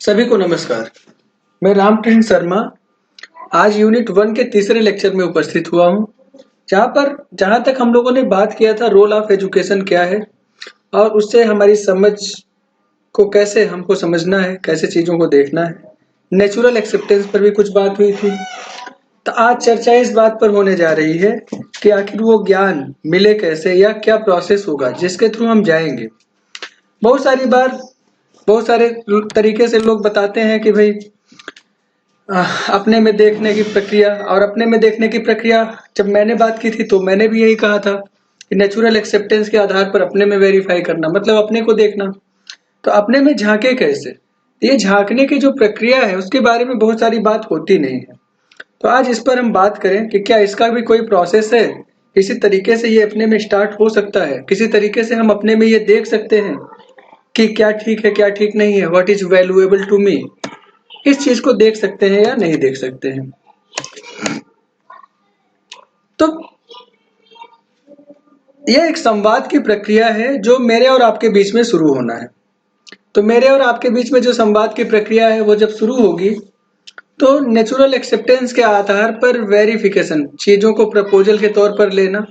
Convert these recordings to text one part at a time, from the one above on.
सभी को नमस्कार। मैं रामकृष्ण शर्मा आज यूनिट 1 के तीसरे लेक्चर में उपस्थित हुआ हूँ, जहाँ तक हम लोगों ने बात किया था रोल ऑफ एजुकेशन क्या है और उससे हमारी समझ को कैसे हमको समझना है, कैसे चीज़ों को देखना है। नेचुरल एक्सेप्टेंस पर भी कुछ बात हुई थी। तो आज चर्चा इस बात पर होने जा रही है कि आखिर वो ज्ञान मिले कैसे या क्या प्रोसेस होगा जिसके थ्रू हम जाएंगे। बहुत सारी बार बहुत सारे तरीके से लोग बताते हैं कि भाई अपने में देखने की प्रक्रिया और अपने में देखने की प्रक्रिया जब मैंने बात की थी तो मैंने भी यही कहा था कि नेचुरल एक्सेप्टेंस के आधार पर अपने में वेरीफाई करना मतलब अपने को देखना। तो अपने में झांके कैसे, ये झांकने की जो प्रक्रिया है उसके बारे में बहुत सारी बात होती नहीं है। तो आज इस पर हम बात करें कि क्या इसका भी कोई प्रोसेस है, किसी तरीके से ये अपने में स्टार्ट हो सकता है, किसी तरीके से हम अपने में ये देख सकते हैं कि क्या ठीक है क्या ठीक नहीं है, what is valuable to me, इस चीज को देख सकते हैं या नहीं देख सकते हैं। तो यह एक संवाद की प्रक्रिया है जो मेरे और आपके बीच में शुरू होना है। तो मेरे और आपके बीच में जो संवाद की प्रक्रिया है वो जब शुरू होगी तो नेचुरल एक्सेप्टेंस के आधार पर वेरिफिकेशन, चीजों को प्रपोजल के तौर पर लेना,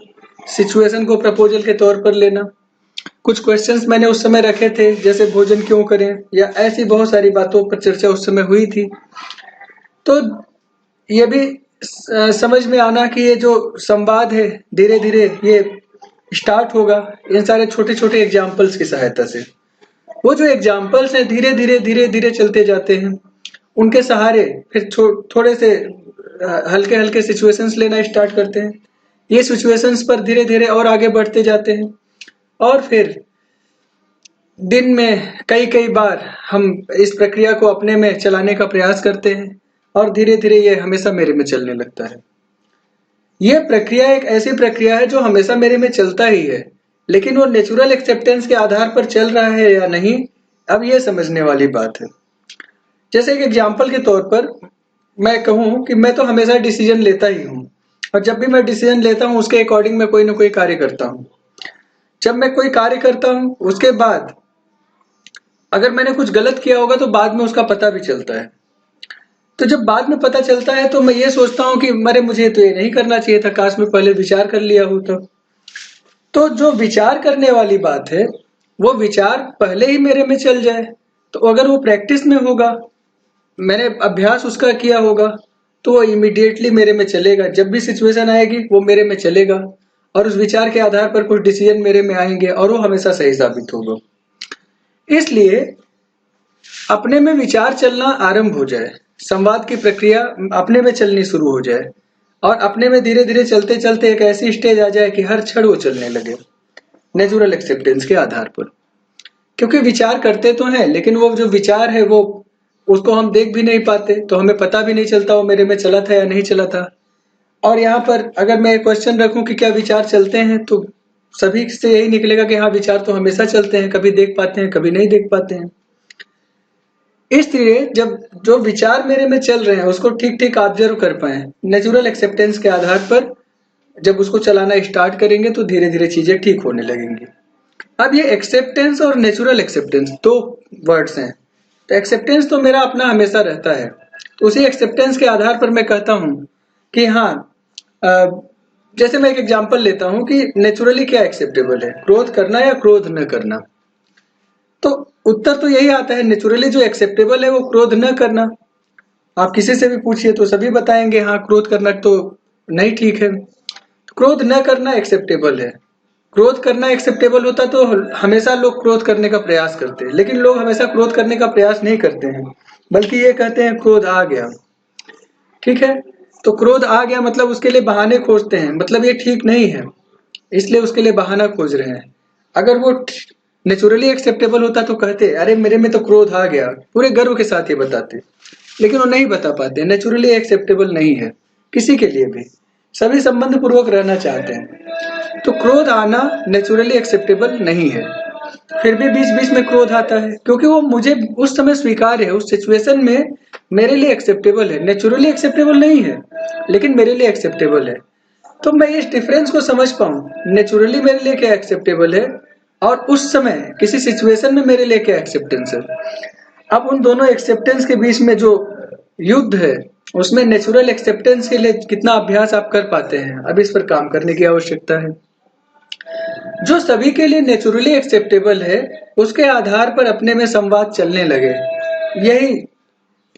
सिचुएशन को प्रपोजल के तौर पर लेना। कुछ क्वेश्चंस मैंने उस समय रखे थे जैसे भोजन क्यों करें या ऐसी बहुत सारी बातों पर चर्चा उस समय हुई थी। तो ये भी समझ में आना कि ये जो संवाद है धीरे धीरे ये स्टार्ट होगा इन सारे छोटे छोटे एग्जाम्पल्स की सहायता से। वो जो एग्जाम्पल्स हैं धीरे धीरे चलते जाते हैं, उनके सहारे फिर थोड़े से हल्के हल्के सिचुएशंस लेना स्टार्ट करते हैं। ये सिचुएशंस पर धीरे धीरे और आगे बढ़ते जाते हैं और फिर दिन में कई कई बार हम इस प्रक्रिया को अपने में चलाने का प्रयास करते हैं और धीरे धीरे ये हमेशा मेरे में चलने लगता है। यह प्रक्रिया एक ऐसी प्रक्रिया है जो हमेशा मेरे में चलता ही है, लेकिन वो नेचुरल एक्सेप्टेंस के आधार पर चल रहा है या नहीं, अब ये समझने वाली बात है। जैसे एक एग्जाम्पल के तौर पर मैं कहूँ कि मैं तो हमेशा डिसीजन लेता ही हूँ और जब भी मैं डिसीजन लेता हूँ उसके अकॉर्डिंग मैं कोई ना कोई कार्य करता हूँ। जब मैं कोई कार्य करता हूँ उसके बाद अगर मैंने कुछ गलत किया होगा तो बाद में उसका पता भी चलता है। तो जब बाद में पता चलता है तो मैं ये सोचता हूँ कि अरे मुझे तो ये नहीं करना चाहिए था, काश मैं पहले विचार कर लिया हो। तो जो विचार करने वाली बात है वो विचार पहले ही मेरे में चल जाए, तो अगर वो प्रैक्टिस में होगा, मैंने अभ्यास उसका किया होगा, तो वो इमीडिएटली मेरे में चलेगा। जब भी सिचुएशन आएगी वो मेरे में चलेगा और उस विचार के आधार पर कुछ डिसीजन मेरे में आएंगे और वो हमेशा सही साबित होगा। इसलिए अपने में विचार चलना आरंभ हो जाए, संवाद की प्रक्रिया अपने में चलनी शुरू हो जाए और अपने में धीरे धीरे चलते चलते एक ऐसी स्टेज आ जाए कि हर क्षण वो चलने लगे नेचुरल एक्सेप्टेंस के आधार पर। क्योंकि विचार करते तो हैं लेकिन वो जो विचार है वो उसको हम देख भी नहीं पाते, तो हमें पता भी नहीं चलता वो मेरे में चला था या नहीं चला था। और यहाँ पर अगर मैं क्वेश्चन रखूं कि क्या विचार चलते हैं तो सभी से यही निकलेगा कि हाँ, विचार तो हमेशा चलते हैं, कभी देख पाते हैं कभी नहीं देख पाते हैं। इसलिए जब जो विचार मेरे में चल रहे हैं उसको ठीक ठीक ऑब्जर्व कर पाए नेचुरल एक्सेप्टेंस के आधार पर, जब उसको चलाना स्टार्ट करेंगे तो धीरे धीरे चीजें ठीक होने लगेंगी। अब ये एक्सेप्टेंस और नेचुरल एक्सेप्टेंस दो वर्ड्स हैं। तो एक्सेप्टेंस तो मेरा अपना हमेशा रहता है, तो उसी एक्सेप्टेंस के आधार पर मैं कहता हूं कि हाँ, जैसे मैं एक एग्जांपल लेता हूं कि नेचुरली क्या एक्सेप्टेबल है, क्रोध करना या क्रोध न करना। तो उत्तर तो यही आता है, नेचुरली जो एक्सेप्टेबल है वो क्रोध न करना। आप किसी से भी पूछिए तो सभी बताएंगे हाँ, क्रोध करना तो नहीं ठीक है। क्रोध न करना एक्सेप्टेबल है। क्रोध करना एक्सेप्टेबल होता तो हमेशा लोग क्रोध करने का प्रयास करते हैं, लेकिन लोग हमेशा क्रोध करने का प्रयास नहीं करते हैं, बल्कि ये कहते हैं क्रोध आ गया। ठीक है, तो क्रोध आ गया मतलब उसके लिए बहाने खोजते हैं, मतलब ये ठीक नहीं है इसलिए उसके लिए बहाना खोज रहे हैं। अगर वो नेचुरली एक्सेप्टेबल होता तो कहते अरे मेरे में तो क्रोध आ गया, पूरे गर्व के साथ ये बताते, लेकिन वो नहीं बता पाते। नेचुरली एक्सेप्टेबल नहीं है किसी के लिए भी, सभी संबंध पूर्वक रहना चाहते हैं। तो क्रोध आना नेचुरली एक्सेप्टेबल नहीं है। फिर भी बीच बीच में क्रोध आता है क्योंकि वो मुझे उस समय स्वीकार है, उस सिचुएशन में मेरे लिए एक्सेप्टेबल है। नेचुरली एक्सेप्टेबल नहीं है लेकिन मेरे लिए एक्सेप्टेबल है। तो मैं इस डिफरेंस को समझ पाऊं, नेचुरली मेरे लिए क्या एक्सेप्टेबल है और उस समय किसी सिचुएशन में मेरे लिए क्या एक्सेप्टेंस है। अब उन दोनों एक्सेप्टेंस के बीच में जो युद्ध है, उसमें नेचुरल एक्सेप्टेंस के लिए कितना अभ्यास आप कर पाते हैं, अब इस पर काम करने की आवश्यकता है। जो सभी के लिए नेचुरली एक्सेप्टेबल है, उसके आधार पर अपने में संवाद चलने लगे। यही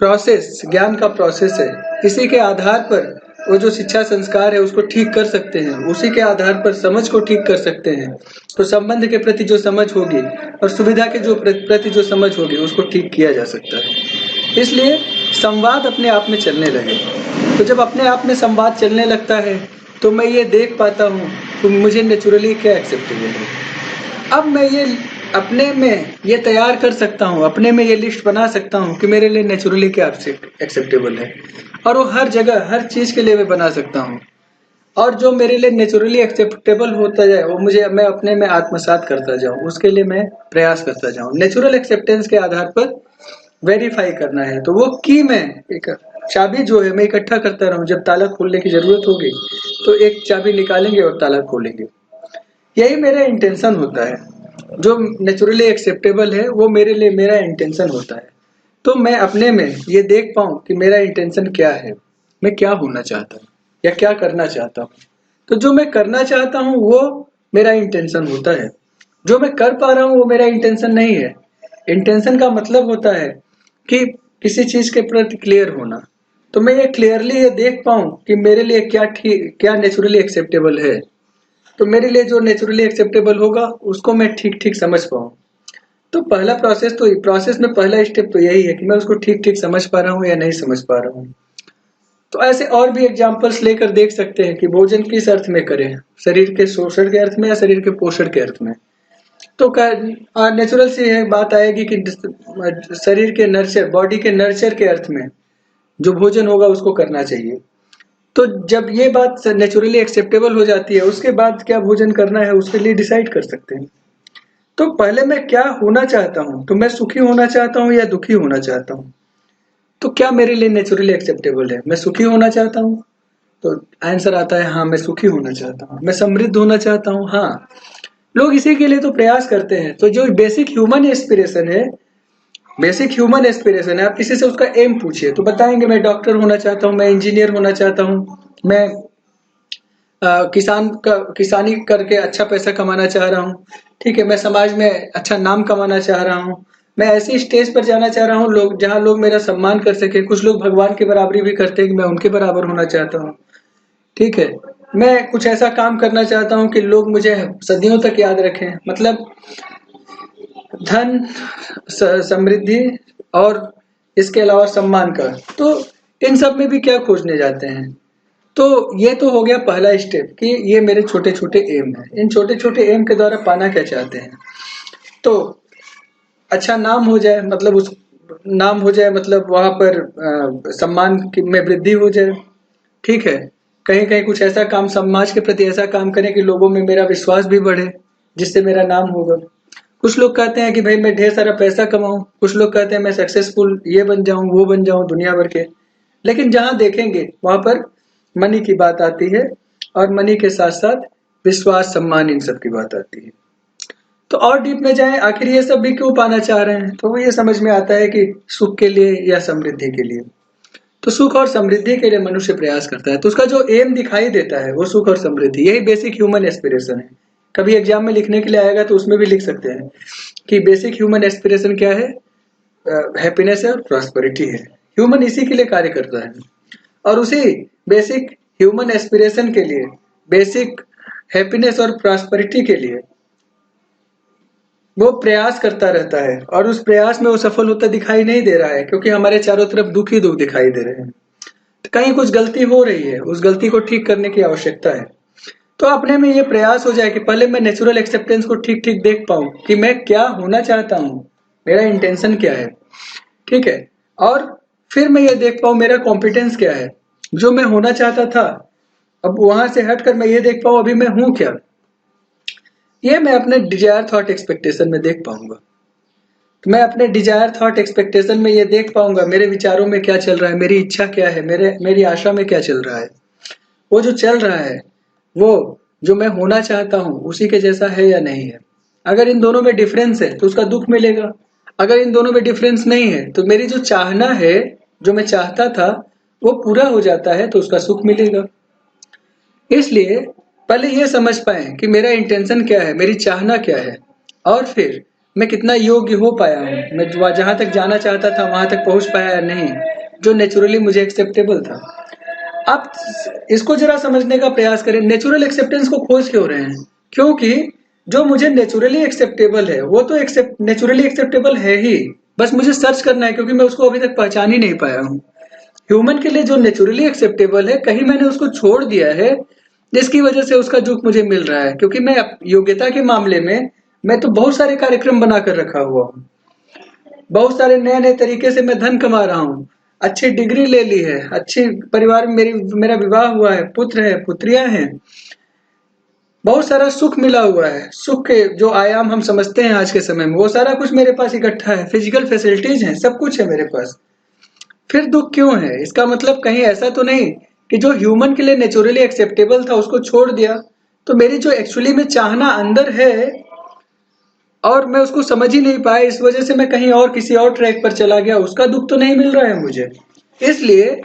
प्रोसेस ज्ञान का प्रोसेस है। इसी के आधार पर वो जो शिक्षा संस्कार है उसको ठीक कर सकते हैं, उसी के आधार पर समझ को ठीक कर सकते हैं। तो संबंध के प्रति जो समझ होगी और सुविधा के जो प्रति जो समझ होगी उसको ठीक किया जा सकता है। इसलिए संवाद अपने आप में चलने लगे। तो जब अपने आप में संवाद चलने लगता है तो मैं ये देख पाता हूँ कि मुझे नेचुरली क्या एक्सेप्टेबल है। अब मैं ये अपने में ये तैयार कर सकता हूँ, अपने में ये लिस्ट बना सकता हूँ कि मेरे लिए नेचुरली क्या एक्सेप्टेबल है, और वो हर जगह हर चीज के लिए मैं बना सकता हूँ। और जो मेरे लिए नेचुरली एक्सेप्टेबल होता जाए वो मुझे मैं अपने में आत्मसात करता जाऊँ, उसके लिए मैं प्रयास करता जाऊँ। नेचुरल एक्सेप्टेंस के आधार पर वेरीफाई करना है। तो वो की मैं एक चाबी जो है मैं इकट्ठा करता रहूं, जब ताला खोलने की जरूरत होगी तो एक चाबी निकालेंगे और ताला खोलेंगे। यही मेरा इंटेंशन होता है। जो नेचुरली एक्सेप्टेबल है वो मेरे लिए मेरा इंटेंशन होता है। तो मैं अपने में ये देख पाऊं कि मेरा इंटेंशन क्या है, मैं क्या होना चाहता हूँ या क्या करना चाहता हूँ। तो जो मैं करना चाहता हूँ वो मेरा इंटेंशन होता है। जो मैं कर पा रहा हूँ वो मेरा इंटेंशन नहीं है। इंटेंशन का मतलब होता है कि किसी चीज के प्रति क्लियर होना। तो मैं ये क्लियरली ये देख पाऊं कि मेरे लिए क्या ठीक क्या नेचुरली एक्सेप्टेबल है। तो मेरे लिए जो नेचुरली एक्सेप्टेबल होगा उसको मैं ठीक ठीक समझ पाऊं। तो पहला प्रोसेस में पहला स्टेप तो यही है कि मैं उसको ठीक ठीक समझ पा रहा हूँ या नहीं समझ पा रहा हूँ। तो ऐसे और भी एग्जाम्पल्स लेकर देख सकते हैं कि भोजन किस अर्थ में करें, शरीर के शोषण के अर्थ में या शरीर के पोषण के अर्थ में। तो नेचुरल सी है बात आएगी कि शरीर के नर्चर, बॉडी के नर्चर के अर्थ में जो भोजन होगा उसको करना चाहिए। तो जब ये बात नेचुरली एक्सेप्टेबल हो जाती है उसके बाद क्या भोजन करना है उसके लिए डिसाइड कर सकते हैं। तो पहले मैं क्या होना चाहता हूँ, तो मैं सुखी होना चाहता हूँ या दुखी होना चाहता हूँ। तो क्या मेरे लिए नेचुरली एक्सेप्टेबल है, मैं सुखी होना चाहता हूँ। तो आंसर आता है हाँ मैं सुखी होना चाहता हूँ। मैं समृद्ध होना चाहता हूँ, हाँ। लोग इसी के लिए तो प्रयास करते हैं। तो जो बेसिक ह्यूमन एस्पिरेशन है, आप किसी से उसका एम पूछिए तो बताएंगे मैं डॉक्टर होना चाहता हूँ, मैं इंजीनियर होना चाहता हूँ, मैं किसानी करके अच्छा पैसा कमाना चाह रहा हूँ। ठीक है, मैं समाज में अच्छा नाम कमाना चाह रहा हूँ, मैं ऐसी स्टेज पर जाना चाह रहा हूँ लोग जहाँ लोग मेरा सम्मान कर सके। कुछ लोग भगवान की बराबरी भी करते हैं कि मैं उनके बराबर होना चाहता हूँ। ठीक है, मैं कुछ ऐसा काम करना चाहता हूँ कि लोग मुझे सदियों तक याद रखें। मतलब धन, समृद्धि और इसके अलावा सम्मान का। तो इन सब में भी क्या खोजने जाते हैं। तो ये तो हो गया पहला स्टेप कि ये मेरे छोटे छोटे एम है। इन छोटे छोटे एम के द्वारा पाना क्या चाहते हैं। तो अच्छा नाम हो जाए, मतलब उस नाम हो जाए, मतलब वहां पर सम्मान में वृद्धि हो जाए। ठीक है, कहीं कहीं कुछ ऐसा काम समाज के प्रति ऐसा काम करें कि लोगों में मेरा विश्वास भी बढ़े, जिससे मेरा नाम होगा। कुछ लोग कहते हैं कि भाई मैं ढेर सारा पैसा कमाऊं, कुछ लोग कहते हैं मैं सक्सेसफुल ये बन जाऊं वो बन जाऊं दुनिया भर के। लेकिन जहां देखेंगे वहां पर मनी की बात आती है, और मनी के साथ साथ विश्वास, सम्मान, इन सब की बात आती है। तो और डीप में जाएं, आखिर ये सब भी क्यों पाना चाह रहे हैं। तो वो ये समझ में आता है कि सुख के लिए या समृद्धि के लिए। तो सुख और समृद्धि के लिए मनुष्य प्रयास करता है। तो उसका जो एम दिखाई देता है वो सुख और समृद्धि, यही बेसिक ह्यूमन एस्पिरेशन है। कभी एग्जाम में लिखने के लिए आएगा तो उसमें भी लिख सकते हैं कि बेसिक ह्यूमन एस्पिरेशन क्या है, हैप्पीनेस है और प्रॉस्पेरिटी है। ह्यूमन इसी के लिए कार्य करता है, और उसी बेसिक ह्यूमन एस्पिरेशन के लिए, बेसिक हैप्पीनेस और प्रॉस्पेरिटी के लिए वो प्रयास करता रहता है। और उस प्रयास में वो सफल होता दिखाई नहीं दे रहा है, क्योंकि हमारे चारों तरफ दुख ही दुख दिखाई दे रहे हैं। तो कहीं कुछ गलती हो रही है, उस गलती को ठीक करने की आवश्यकता है। तो अपने में ये प्रयास हो जाए कि पहले मैं नेचुरल एक्सेप्टेंस को ठीक ठीक देख पाऊं कि मैं क्या होना चाहता हूं, मेरा इंटेंशन क्या है। ठीक है, और फिर मैं ये देख पाऊं मेरा कॉम्पिटेंस क्या है। जो मैं होना चाहता था, अब वहां से हटकर मैं ये देख पाऊं अभी मैं हूं क्या। ये मैं अपने डिजायर थॉट एक्सपेक्टेशन में देख पाऊंगा। तो मैं अपने डिजायर थॉट एक्सपेक्टेशन में ये देख पाऊंगा मेरे विचारों में क्या चल रहा है, मेरी इच्छा क्या है, मेरी आशा में क्या चल रहा है। वो जो चल रहा है वो जो मैं होना चाहता हूँ उसी के जैसा है या नहीं है। अगर इन दोनों में डिफरेंस है तो उसका दुख मिलेगा। अगर इन दोनों में डिफरेंस नहीं है तो मेरी जो चाहना है, जो मैं चाहता था, वो पूरा हो जाता है तो उसका सुख मिलेगा। इसलिए पहले ये समझ पाए कि मेरा इंटेंशन क्या है, मेरी चाहना क्या है, और फिर मैं कितना योग्य हो पाया हूँ, मैं जहां तक जाना चाहता था वहां तक पहुंच पाया या नहीं, जो नेचुरली मुझे एक्सेप्टेबल था। आप इसको जरा समझने का प्रयास करें, नेचुरल एक्सेप्टेंस को खोज क्यों रहे हैं? क्योंकि जो मुझे नेचुरली एक्सेप्टेबल है वो तो नेचुरली एक्सेप्टेबल है ही, बस मुझे सर्च करना है, क्योंकि मैं उसको अभी तक पहचान ही नहीं पाया हूँ। ह्यूमन के लिए जो नेचुरली एक्सेप्टेबल है, कहीं मैंने उसको छोड़ दिया है, जिसकी वजह से उसका दुख मुझे मिल रहा है। क्योंकि मैं योग्यता के मामले में मैं तो बहुत सारे कार्यक्रम बनाकर रखा हुआ हूँ, बहुत सारे नए नए तरीके से मैं धन कमा रहा हूँ, अच्छी डिग्री ले ली है, अच्छे परिवार में मेरा विवाह हुआ है, पुत्र है, पुत्रियां हैं, बहुत सारा सुख मिला हुआ है। सुख के जो आयाम हम समझते हैं आज के समय में, वो सारा कुछ मेरे पास इकट्ठा है, फिजिकल फैसिलिटीज हैं, सब कुछ है मेरे पास। फिर दुख क्यों है? इसका मतलब कहीं ऐसा तो नहीं कि जो ह्यूमन के लिए नेचुरली एक्सेप्टेबल था उसको छोड़ दिया, तो मेरी जो एक्चुअली में चाहना अंदर है और मैं उसको समझ ही नहीं पाया, इस वजह से मैं कहीं और किसी और ट्रैक पर चला गया, उसका दुख तो नहीं मिल रहा है मुझे। इसलिए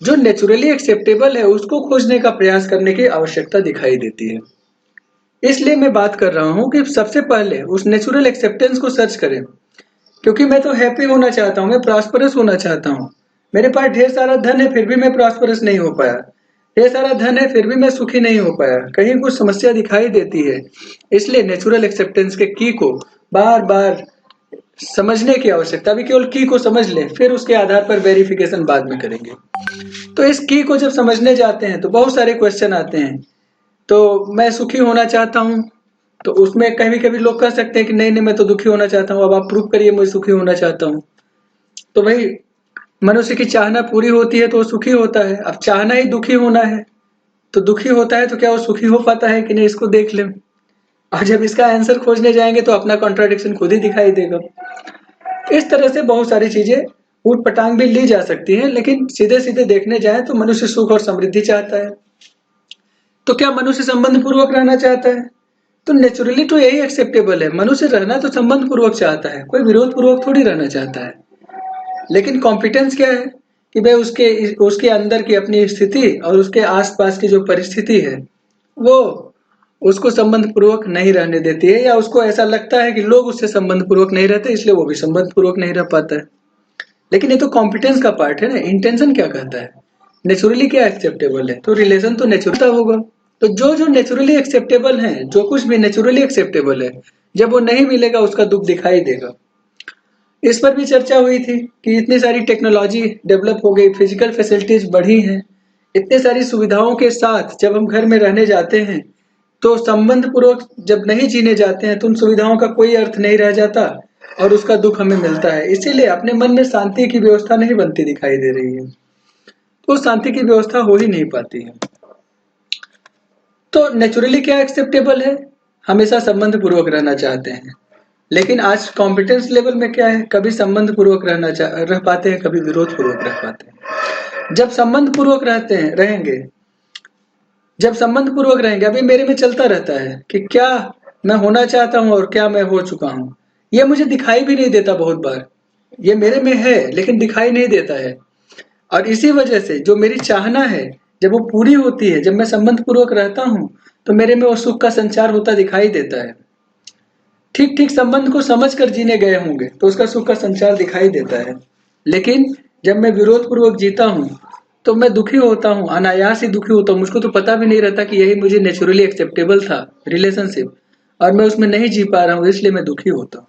जो नेचुरली एक्सेप्टेबल है उसको खोजने का प्रयास करने की आवश्यकता दिखाई देती है। इसलिए मैं बात कर रहा हूं कि सबसे पहले उस नेचुरल एक्सेप्टेंस को सर्च करें। क्योंकि मैं तो हैप्पी होना चाहता हूं, मैं प्रॉस्परस होना चाहता हूं। मेरे पास ढेर सारा धन है फिर भी मैं प्रॉस्परस नहीं हो पाया, ढेर सारा धन है फिर भी मैं सुखी नहीं हो पाया, कहीं कुछ समस्या दिखाई देती है। इसलिए नेचुरल एक्सेप्टेंस के की को बार बार समझने की आवश्यकता, अभी केवल की को समझ ले, फिर उसके आधार पर वेरिफिकेशन बाद में करेंगे। तो इस की को जब समझने जाते हैं तो बहुत सारे क्वेश्चन आते हैं। तो मैं सुखी होना चाहता हूँ, तो उसमें कभी कभी लोग कह सकते हैं कि नहीं नहीं मैं तो दुखी होना चाहता हूँ, अब आप प्रूव करिए मैं सुखी होना चाहता हूँ। तो भाई मनुष्य की चाहना पूरी होती है तो वो सुखी होता है। अब चाहना ही दुखी होना है, तो दुखी होता है तो क्या वो सुखी हो पाता है कि नहीं, इसको देख लें। और जब इसका आंसर खोजने जाएंगे तो अपना कॉन्ट्राडिक्शन खुद ही दिखाई देगा। इस तरह से बहुत सारी चीजें ऊट पटांग भी ली जा सकती हैं, लेकिन सीधे सीधे देखने जाए तो मनुष्य सुख और समृद्धि चाहता है। तो क्या मनुष्य संबंध पूर्वक रहना चाहता है? तो नेचुरली तो यही एक्सेप्टेबल है, मनुष्य रहना तो संबंध पूर्वक चाहता है, कोई विरोध पूर्वक थोड़ी रहना चाहता है। लेकिन कॉम्पिटेंस क्या है कि भाई उसके उसके अंदर की अपनी स्थिति और उसके आसपास की जो परिस्थिति है वो उसको संबंध पूर्वक नहीं रहने देती है, या उसको ऐसा लगता है कि लोग उससे संबंध पूर्वक नहीं रहते इसलिए वो भी संबंध पूर्वक नहीं रह पाता है। लेकिन ये तो कॉम्पिटेंस का पार्ट है ना। इंटेंशन क्या कहता है, नेचुरली क्या एक्सेप्टेबल है, तो रिलेशन तो नेचुरल होगा। तो जो जो नेचुरली एक्सेप्टेबल है, जो कुछ भी नेचुरली एक्सेप्टेबल है, जब वो नहीं मिलेगा उसका दुख दिखाई देगा। इस पर भी चर्चा हुई थी कि इतनी सारी टेक्नोलॉजी डेवलप हो गई, फिजिकल फैसिलिटीज बढ़ी हैं, इतने सारी सुविधाओं के साथ जब हम घर में रहने जाते हैं तो संबंध पूर्वक जब नहीं जीने जाते हैं तो उन सुविधाओं का कोई अर्थ नहीं रह जाता और उसका दुख हमें मिलता है। इसीलिए अपने मन में शांति की व्यवस्था नहीं बनती दिखाई दे रही है, तो शांति की व्यवस्था हो ही नहीं पाती है। तो नेचुरली क्या एक्सेप्टेबल है, हमेशा संबंध पूर्वक रहना चाहते हैं। लेकिन आज कॉम्पिटेंस लेवल में क्या है, कभी संबंध पूर्वक रह पाते हैं, कभी विरोध पूर्वक रह पाते हैं। जब संबंध पूर्वक रहेंगे, जब संबंध पूर्वक रहेंगे, अभी मेरे में चलता रहता है कि क्या मैं होना चाहता हूं और क्या मैं हो चुका हूं, ये मुझे दिखाई भी नहीं देता। बहुत बार ये मेरे में है लेकिन दिखाई नहीं देता है। और इसी वजह से जो मेरी चाहना है जब वो पूरी होती है, जब मैं संबंध पूर्वक रहता हूं, तो मेरे में वो सुख का संचार होता दिखाई देता है। ठीक ठीक संबंध को समझ कर जीने गए होंगे तो उसका सुख का संचार दिखाई देता है। लेकिन जब मैं विरोध पूर्वक जीता हूँ तो मैं दुखी होता हूँ, अनायास ही दुखी होता हूँ। मुझको तो पता भी नहीं रहता कि यही मुझे नेचुरली एक्सेप्टेबल था रिलेशनशिप, और मैं उसमें नहीं जी पा रहा हूँ, इसलिए मैं दुखी होता हूँ।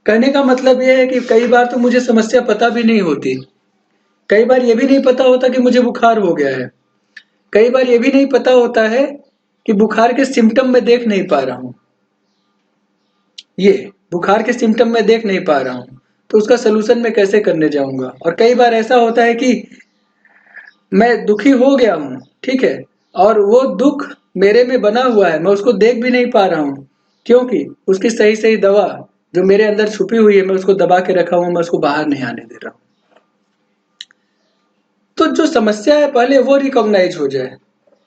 कहने का मतलब यह है कि कई बार तो मुझे समस्या पता भी नहीं होती, कई बार ये भी नहीं पता होता कि मुझे बुखार हो गया है, कई बार ये भी नहीं पता होता है कि बुखार के सिम्टम मैं देख नहीं पा रहा हूँ, ये बुखार के सिम्टम मैं देख नहीं पा रहा हूँ, तो उसका सलूशन मैं कैसे करने जाऊंगा। और कई बार ऐसा होता है कि मैं दुखी हो गया हूँ, ठीक है, और वो दुख मेरे में बना हुआ है, मैं उसको देख भी नहीं पा रहा हूँ, क्योंकि उसकी सही सही दवा जो मेरे अंदर छुपी हुई है मैं उसको दबा के रखा हूँ, मैं उसको बाहर नहीं आने दे रहा हूँ। तो जो समस्या है पहले वो रिकॉग्नाइज हो जाए,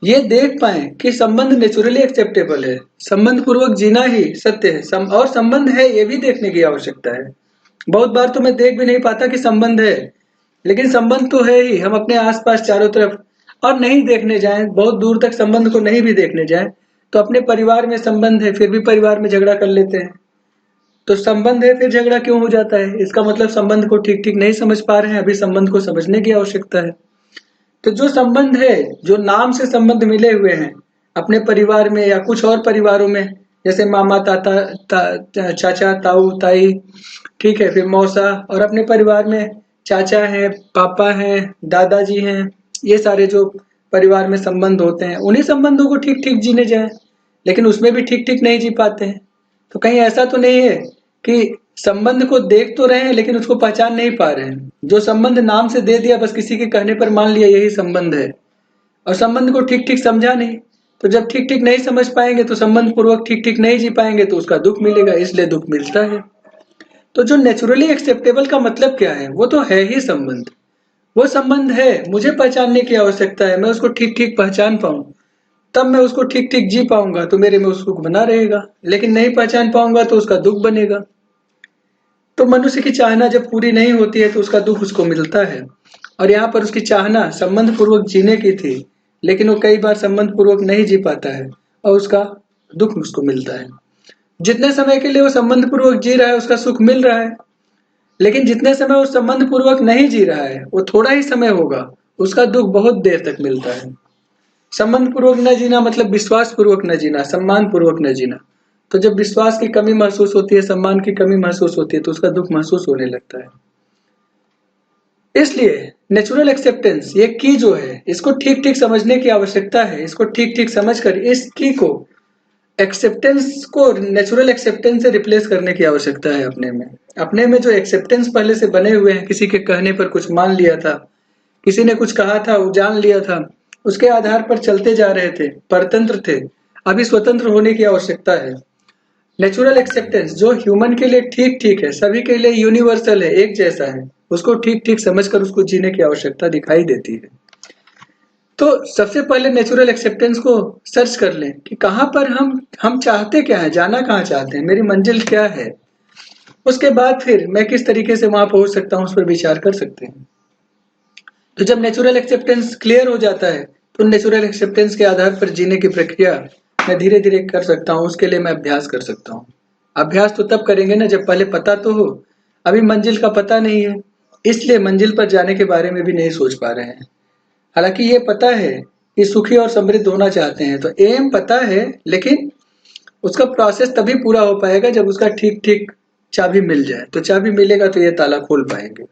ये देख पाए कि संबंध नेचुरली एक्सेप्टेबल है, संबंध पूर्वक जीना ही सत्य है, और संबंध है ये भी देखने की आवश्यकता है। बहुत बार तो मैं देख भी नहीं पाता कि संबंध है, लेकिन संबंध तो है ही। हम अपने आसपास चारों तरफ और नहीं देखने जाएं, बहुत दूर तक संबंध को नहीं भी देखने जाएं, तो अपने परिवार में संबंध है, फिर भी परिवार में झगड़ा कर लेते हैं। तो संबंध है फिर झगड़ा क्यों हो जाता है? इसका मतलब संबंध को ठीक ठीक नहीं समझ पा रहे हैं, अभी संबंध को समझने की आवश्यकता है। तो जो संबंध है, जो नाम से संबंध मिले हुए हैं अपने परिवार में या कुछ और परिवारों में, जैसे मामा, ताता, चाचा, ताऊ, ताई, ठीक है, फिर मौसा, और अपने परिवार में चाचा हैं, पापा हैं, दादाजी हैं, ये सारे जो परिवार में संबंध होते हैं, उन्हीं संबंधों को ठीक ठीक जीने जाए, लेकिन उसमें भी ठीक ठीक नहीं जी पाते हैं। तो कहीं ऐसा तो नहीं है कि संबंध को देख तो रहे हैं लेकिन उसको पहचान नहीं पा रहे हैं? जो संबंध नाम से दे दिया, बस किसी के कहने पर मान लिया यही संबंध है, और संबंध को ठीक ठीक समझा नहीं। तो जब ठीक ठीक नहीं समझ पाएंगे तो संबंध पूर्वक ठीक ठीक नहीं जी पाएंगे, तो उसका दुख मिलेगा, इसलिए दुख मिलता है। तो जो नेचुरली एक्सेप्टेबल का मतलब क्या है? वो तो है ही संबंध। वो संबंध है, मुझे पहचानने की आवश्यकता है, मैं उसको ठीक ठीक पहचान पाऊं, तब मैं उसको ठीक ठीक जी पाऊंगा, तो मेरे में उसको बना रहेगा। लेकिन नहीं पहचान पाऊंगा तो उसका दुख बनेगा। तो मनुष्य की चाहना जब पूरी नहीं होती है तो उसका दुख उसको मिलता है। और यहाँ पर उसकी चाहना संबंध पूर्वक जीने की थी, लेकिन वो कई बार संबंध पूर्वक नहीं जी पाता है और उसका दुख उसको मिलता है। जितने समय के लिए वो संबंध पूर्वक जी रहा है उसका सुख मिल रहा है, लेकिन जितने समय वो संबंध पूर्वक नहीं जी रहा है वो थोड़ा ही समय होगा, उसका दुख बहुत देर तक मिलता है। संबंध पूर्वक न जीना मतलब विश्वास पूर्वक न जीना, सम्मान पूर्वक न जीना। तो जब विश्वास की कमी महसूस होती है, सम्मान की कमी महसूस होती है, तो उसका दुख महसूस होने लगता है। इसलिए नेचुरल एक्सेप्टेंस ये की जो है, इसको ठीक ठीक समझने की आवश्यकता है। इसको ठीक ठीक समझकर इस की को, एक्सेप्टेंस को नेचुरल एक्सेप्टेंस से रिप्लेस करने की आवश्यकता है अपने में। अपने में जो एक्सेप्टेंस पहले से बने हुए हैं, किसी के कहने पर कुछ मान लिया था, किसी ने कुछ कहा था वो जान लिया था, उसके आधार पर चलते जा रहे थे, परतंत्र थे, अभी स्वतंत्र होने की आवश्यकता है। नेचुरल एक्सेप्टेंस जो ह्यूमन के लिए ठीक ठीक है, सभी के लिए यूनिवर्सल है, एक जैसा है, उसको ठीक ठीक समझकर उसको जीने की आवश्यकता दिखाई देती है। तो सबसे पहले नेचुरल एक्सेप्टेंस को सर्च कर लें कि कहाँ पर हम चाहते क्या है, जाना कहाँ चाहते हैं, मेरी मंजिल क्या है। उसके बाद फिर मैं किस तरीके से वहां पहुंच सकता हूं, उस पर विचार कर सकते हैं। तो जब नेचुरल एक्सेप्टेंस क्लियर हो जाता है तो नेचुरल एक्सेप्टेंस के आधार पर जीने की प्रक्रिया मैं धीरे धीरे कर सकता हूँ। उसके लिए मैं अभ्यास कर सकता हूँ। अभ्यास तो तब करेंगे ना जब पहले पता तो हो। अभी मंजिल का पता नहीं है, इसलिए मंजिल पर जाने के बारे में भी नहीं सोच पा रहे हैं। हालांकि ये पता है कि सुखी और समृद्ध होना चाहते हैं, तो एम पता है, लेकिन उसका प्रोसेस तभी पूरा हो पाएगा जब उसका ठीक ठीक चाबी मिल जाए। तो चाबी मिलेगा तो ये ताला खोल पाएंगे।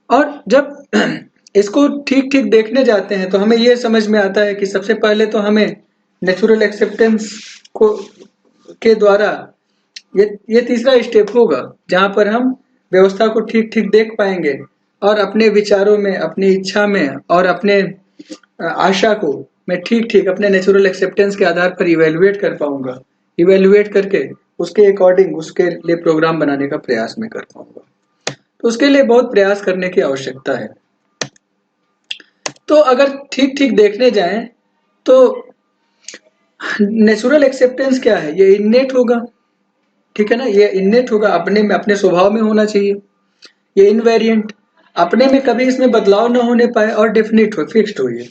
और जब इसको ठीक ठीक देखने जाते हैं तो हमें ये समझ में आता है कि सबसे पहले तो हमें नेचुरल एक्सेप्टेंस को के द्वारा ये तीसरा स्टेप होगा जहां पर हम व्यवस्था को ठीक ठीक देख पाएंगे और अपने विचारों में, अपनी इच्छा में और अपने आशा को मैं ठीक ठीक अपने नेचुरल एक्सेप्टेंस के आधार पर इवेलुएट कर पाऊंगा। इवेलुएट करके उसके अकॉर्डिंग उसके लिए प्रोग्राम बनाने का प्रयास मैं कर पाऊंगा। तो उसके लिए बहुत प्रयास करने की आवश्यकता है। तो अगर ठीक ठीक देखने जाएं तो नेचुरल एक्सेप्टेंस क्या है? ये इन्नेट होगा, ठीक है ना, ये इन्नेट होगा, अपने में, अपने स्वभाव में होना चाहिए। ये इनवेरिएंट, अपने में कभी इसमें बदलाव ना होने पाए, और डेफिनेट हो, फिक्स्ड हो ये।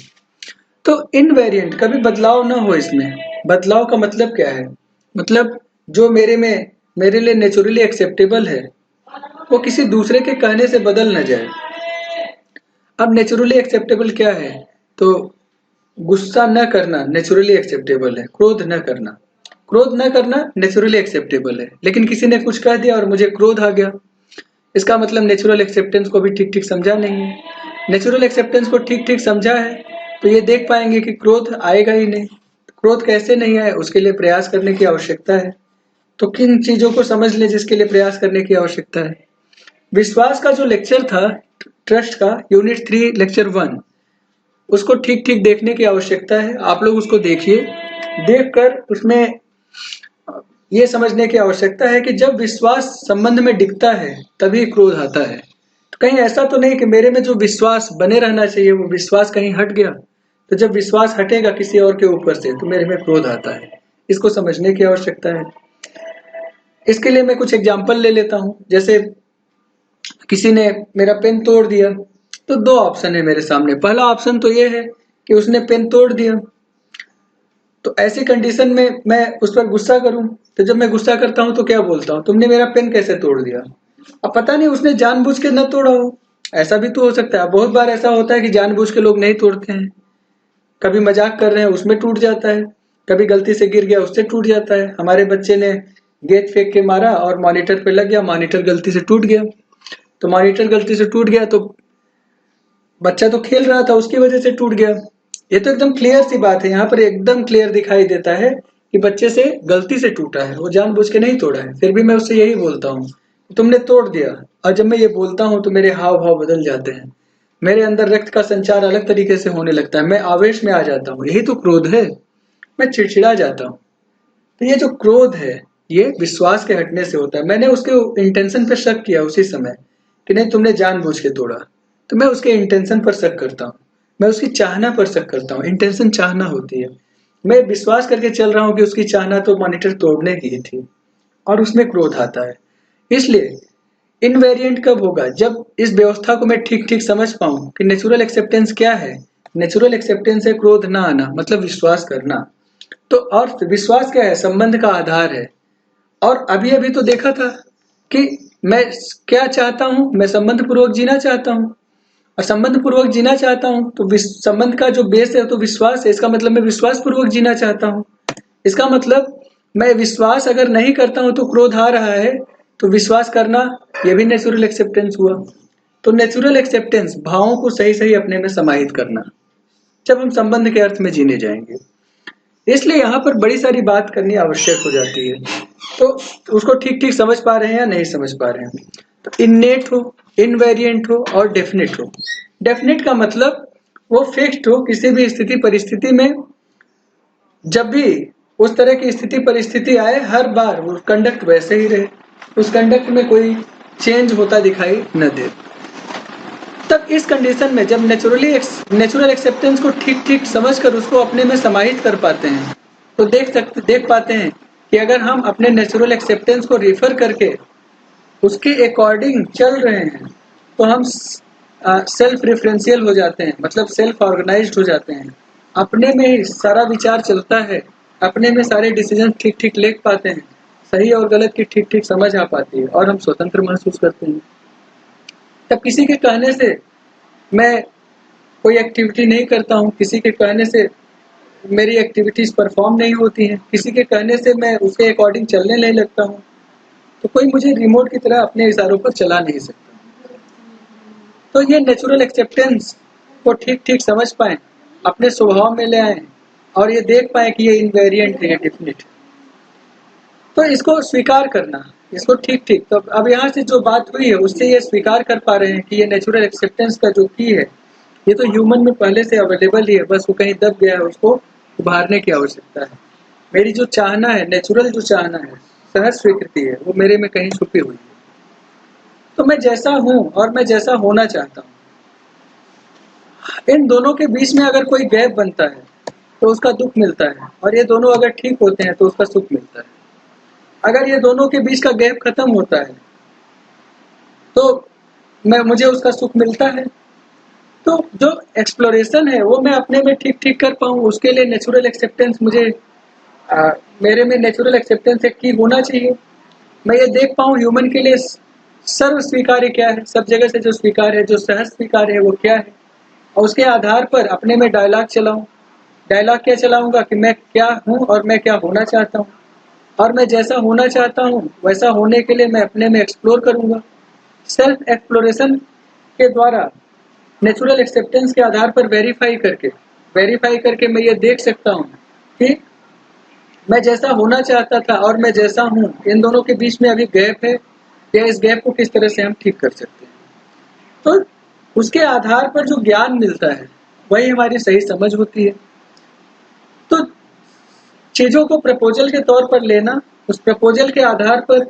तो इनवेरिएंट, कभी बदलाव ना हो इसमें। बदलाव का मतलब क्या है? मतलब जो मेरे में, मेरे लिए नेचुरली एक्सेप्टेबल है वो किसी दूसरे के कहने से बदल ना जाए। अब नेचुरली एक्सेप्टेबल क्या है? तो गुस्सा न करना नेचुरली एक्सेप्टेबल है, क्रोध न करना, क्रोध न करना नेचुरली एक्सेप्टेबल है। लेकिन किसी ने कुछ कह दिया और मुझे क्रोध आ गया, इसका मतलब नेचुरल एक्सेप्टेंस को भी ठीक ठीक समझा नहीं है। नेचुरल एक्सेप्टेंस को ठीक ठीक समझा है तो ये देख पाएंगे कि क्रोध आएगा ही नहीं। क्रोध कैसे नहीं आए, उसके लिए प्रयास करने की आवश्यकता है। तो किन चीजों को समझ ले जिसके लिए प्रयास करने की आवश्यकता है? विश्वास का जो लेक्चर था, ट्रस्ट का, यूनिट 3 लेक्चर 1, उसको ठीक ठीक देखने की आवश्यकता है। आप लोग उसको देखिए, देखकर उसमें ये समझने की आवश्यकता है कि जब विश्वास संबंध में दिखता है तभी क्रोध आता है। तो कहीं ऐसा तो नहीं कि मेरे में जो विश्वास बने रहना चाहिए वो विश्वास कहीं हट गया, तो जब विश्वास हटेगा किसी और के ऊपर से तो मेरे में क्रोध आता है। इसको समझने की आवश्यकता है। इसके लिए मैं कुछ एग्जांपल ले लेता हूं। जैसे किसी ने मेरा पेन तोड़ दिया, तो दो ऑप्शन है मेरे सामने। पहला ऑप्शन तो ये है कि उसने पेन तोड़ दिया, तो ऐसी कंडीशन में मैं उस पर गुस्सा करूं। तो जब मैं गुस्सा करता हूं तो क्या बोलता हूं, तुमने मेरा पेन कैसे तोड़ दिया। अब पता नहीं उसने जानबूझ के न तोड़ा हो, ऐसा भी तो हो सकता है। बहुत बार ऐसा होता है कि जानबूझ के लोग नहीं तोड़ते हैं। कभी मजाक कर रहे हैं उसमें टूट जाता है, कभी गलती से गिर गया उससे टूट जाता है। हमारे बच्चे ने गेंद फेंक के मारा और मॉनिटर पे लग गया, मॉनिटर गलती से टूट गया। तो मॉनिटर गलती से टूट गया तो बच्चा तो खेल रहा था, उसकी वजह से टूट गया। ये तो एकदम क्लियर सी बात है, यहाँ पर एकदम क्लियर दिखाई देता है कि बच्चे से गलती से टूटा है, वो जानबूझ के नहीं तोड़ा है। फिर भी मैं उससे यही बोलता हूँ, तुमने तोड़ दिया। और जब मैं ये बोलता हूँ तो मेरे हाव भाव बदल जाते हैं, मेरे अंदर रक्त का संचार अलग तरीके से होने लगता है, मैं आवेश में आ जाता हूँ। यही तो क्रोध है, मैं चिड़चिड़ा जाता हूँ। तो ये जो क्रोध है, ये विश्वास के हटने से होता है। मैंने उसके इंटेंशन पर शक किया उसी समय कि नहीं तुमने जानबूझ के तोड़ा, तो मैं उसके इंटेंशन पर शक करता हूँ, मैं उसकी चाहना पर शक करता हूँ। इंटेंशन चाहना होती है। मैं विश्वास करके चल रहा हूँ कि उसकी चाहना तो मॉनिटर तोड़ने की ही थी, और उसमें क्रोध आता है। इसलिए इनवेरिएंट कब होगा, जब इस व्यवस्था को मैं ठीक ठीक समझ पाऊं कि नेचुरल एक्सेप्टेंस क्या है। नेचुरल एक्सेप्टेंस है क्रोध ना आना, मतलब विश्वास करना। तो और विश्वास क्या है, संबंध का आधार है। और अभी अभी तो देखा था कि मैं क्या चाहता हूं, मैं संबंध पूर्वक जीना चाहता हूं। और संबंध पूर्वक जीना चाहता हूं तो संबंध का जो बेस है तो विश्वास है। इसका मतलब मैं विश्वास पूर्वक जीना चाहता हूं। इसका मतलब मैं विश्वास अगर नहीं करता हूं तो क्रोध आ रहा है, तो विश्वास करना यह भी नेचुरल एक्सेप्टेंस हुआ। तो नेचुरल एक्सेप्टेंस भावों को सही सही अपने में समाहित करना, जब हम संबंध के अर्थ में जीने जाएंगे। इसलिए यहाँ पर बड़ी सारी बात करनी आवश्यक हो जाती है। तो उसको ठीक ठीक समझ पा रहे हैं या नहीं समझ पा रहे हैं। तो इननेट हो, इनवेरिएंट हो और डेफिनेट हो। डेफिनेट का मतलब वो फिक्स्ड हो, किसी भी स्थिति परिस्थिति में जब भी उस तरह की स्थिति परिस्थिति आए, हर बार वो कंडक्ट वैसे ही रहे, उस कंडक्ट में कोई चेंज होता दिखाई न दे। तब इस कंडीशन में जब नेचुरल एक्सेप्टेंस को ठीक ठीक समझकर उसको अपने में समाहित कर पाते हैं, तो देख पाते हैं कि अगर हम अपने नेचुरल एक्सेप्टेंस को रिफर करके उसके अकॉर्डिंग चल रहे हैं, तो हम सेल्फ रेफरेंशियल हो जाते हैं, मतलब सेल्फ ऑर्गेनाइज्ड हो जाते हैं। अपने में ही सारा विचार चलता है, अपने में सारे डिसीजन ठीक ठीक ले पाते हैं, सही और गलत की ठीक ठीक समझ आ पाती है, और हम स्वतंत्र महसूस करते हैं। तब किसी के कहने से मैं कोई एक्टिविटी नहीं करता हूँ, किसी के कहने से मेरी एक्टिविटीज परफॉर्म नहीं होती हैं, किसी के कहने से मैं उसके अकॉर्डिंग चलने नहीं लगता हूँ, तो कोई मुझे रिमोट की तरह अपने इशारों पर चला नहीं सकता। तो ये नेचुरल एक्सेप्टेंस को ठीक ठीक समझ पाए, अपने स्वभाव में ले आए, और ये देख पाए कि ये इनवेरिएंट है, डेफिनेट। तो इसको स्वीकार करना, इसको ठीक ठीक। तो अब यहाँ से जो बात हुई है उससे ये स्वीकार कर पा रहे हैं कि ये नेचुरल एक्सेप्टेंस का जो की है, ये तो ह्यूमन में पहले से अवेलेबल ही है, बस वो कहीं दब गया है, उसको उभारने की आवश्यकता है। मेरी जो चाहना है, नेचुरल जो चाहना है, सहज स्वीकृति है, वो मेरे में कहीं छुपी हुई है। तो मैं जैसा हूं और मैं जैसा होना चाहता हूं, इन दोनों के बीच में अगर कोई गैप बनता है तो उसका दुख मिलता है, और ये दोनों अगर ठीक होते हैं तो उसका सुख मिलता है। अगर ये दोनों के बीच का गैप खत्म होता है तो मुझे उसका सुख मिलता है। तो जो एक्सप्लोरेशन है वो मैं अपने में ठीक ठीक कर पाऊँ, उसके लिए नेचुरल एक्सेप्टेंस मुझे मेरे में नेचुरल एक्सेप्टेंस एक की होना चाहिए। मैं ये देख पाऊँ ह्यूमन के लिए सर्व स्वीकार्य क्या है, सब जगह से जो स्वीकार है, जो सहज स्वीकार है वो क्या है, और उसके आधार पर अपने में डायलॉग चलाऊं। डायलॉग क्या चलाऊंगा कि मैं क्या हूं और मैं क्या होना चाहता हूं, और मैं जैसा होना चाहता हूं वैसा होने के लिए मैं अपने में एक्सप्लोर करूंगा। सेल्फ एक्सप्लोरेशन के द्वारा नेचुरल एक्सेप्टेंस के आधार पर वेरीफाई करके मैं ये देख सकता हूँ कि मैं जैसा होना चाहता था और मैं जैसा हूँ, इन दोनों के बीच में अभी गैप है, या इस गैप को किस तरह से हम ठीक कर सकते हैं। तो उसके आधार पर जो ज्ञान मिलता है वही हमारी सही समझ होती है। तो चीजों को प्रपोजल के तौर पर लेना, उस प्रपोजल के आधार पर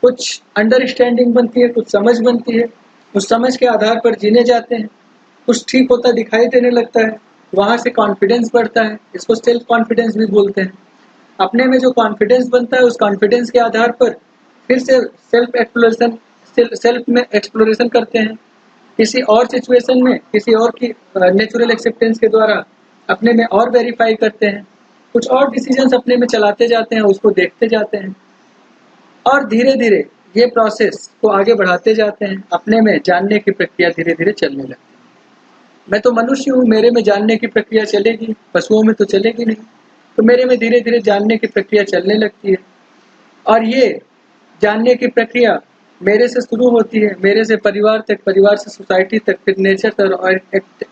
कुछ अंडरस्टैंडिंग बनती है, कुछ समझ बनती है, उस समझ के आधार पर जीने जाते हैं, कुछ ठीक होता दिखाई देने लगता है, वहां से कॉन्फिडेंस बढ़ता है, इसको सेल्फ कॉन्फिडेंस भी बोलते हैं। अपने में जो कॉन्फिडेंस बनता है, उस कॉन्फिडेंस के आधार पर फिर से सेल्फ में एक्सप्लोरेशन करते हैं, किसी और सिचुएशन में किसी और की नेचुरल एक्सेप्टेंस के द्वारा अपने में और वेरीफाई करते हैं, कुछ और डिसीजंस अपने में चलाते जाते हैं, उसको देखते जाते हैं और धीरे धीरे ये प्रोसेस को आगे बढ़ाते जाते हैं। अपने में जानने की प्रक्रिया धीरे धीरे चलने लगती है। मैं तो मनुष्य हूँ, मेरे में जानने की प्रक्रिया चलेगी, पशुओं में तो चलेगी नहीं। तो मेरे में धीरे धीरे जानने की प्रक्रिया चलने लगती है और ये जानने की प्रक्रिया मेरे से शुरू होती है, मेरे से परिवार तक, परिवार से सोसाइटी तक, फिर नेचर तक और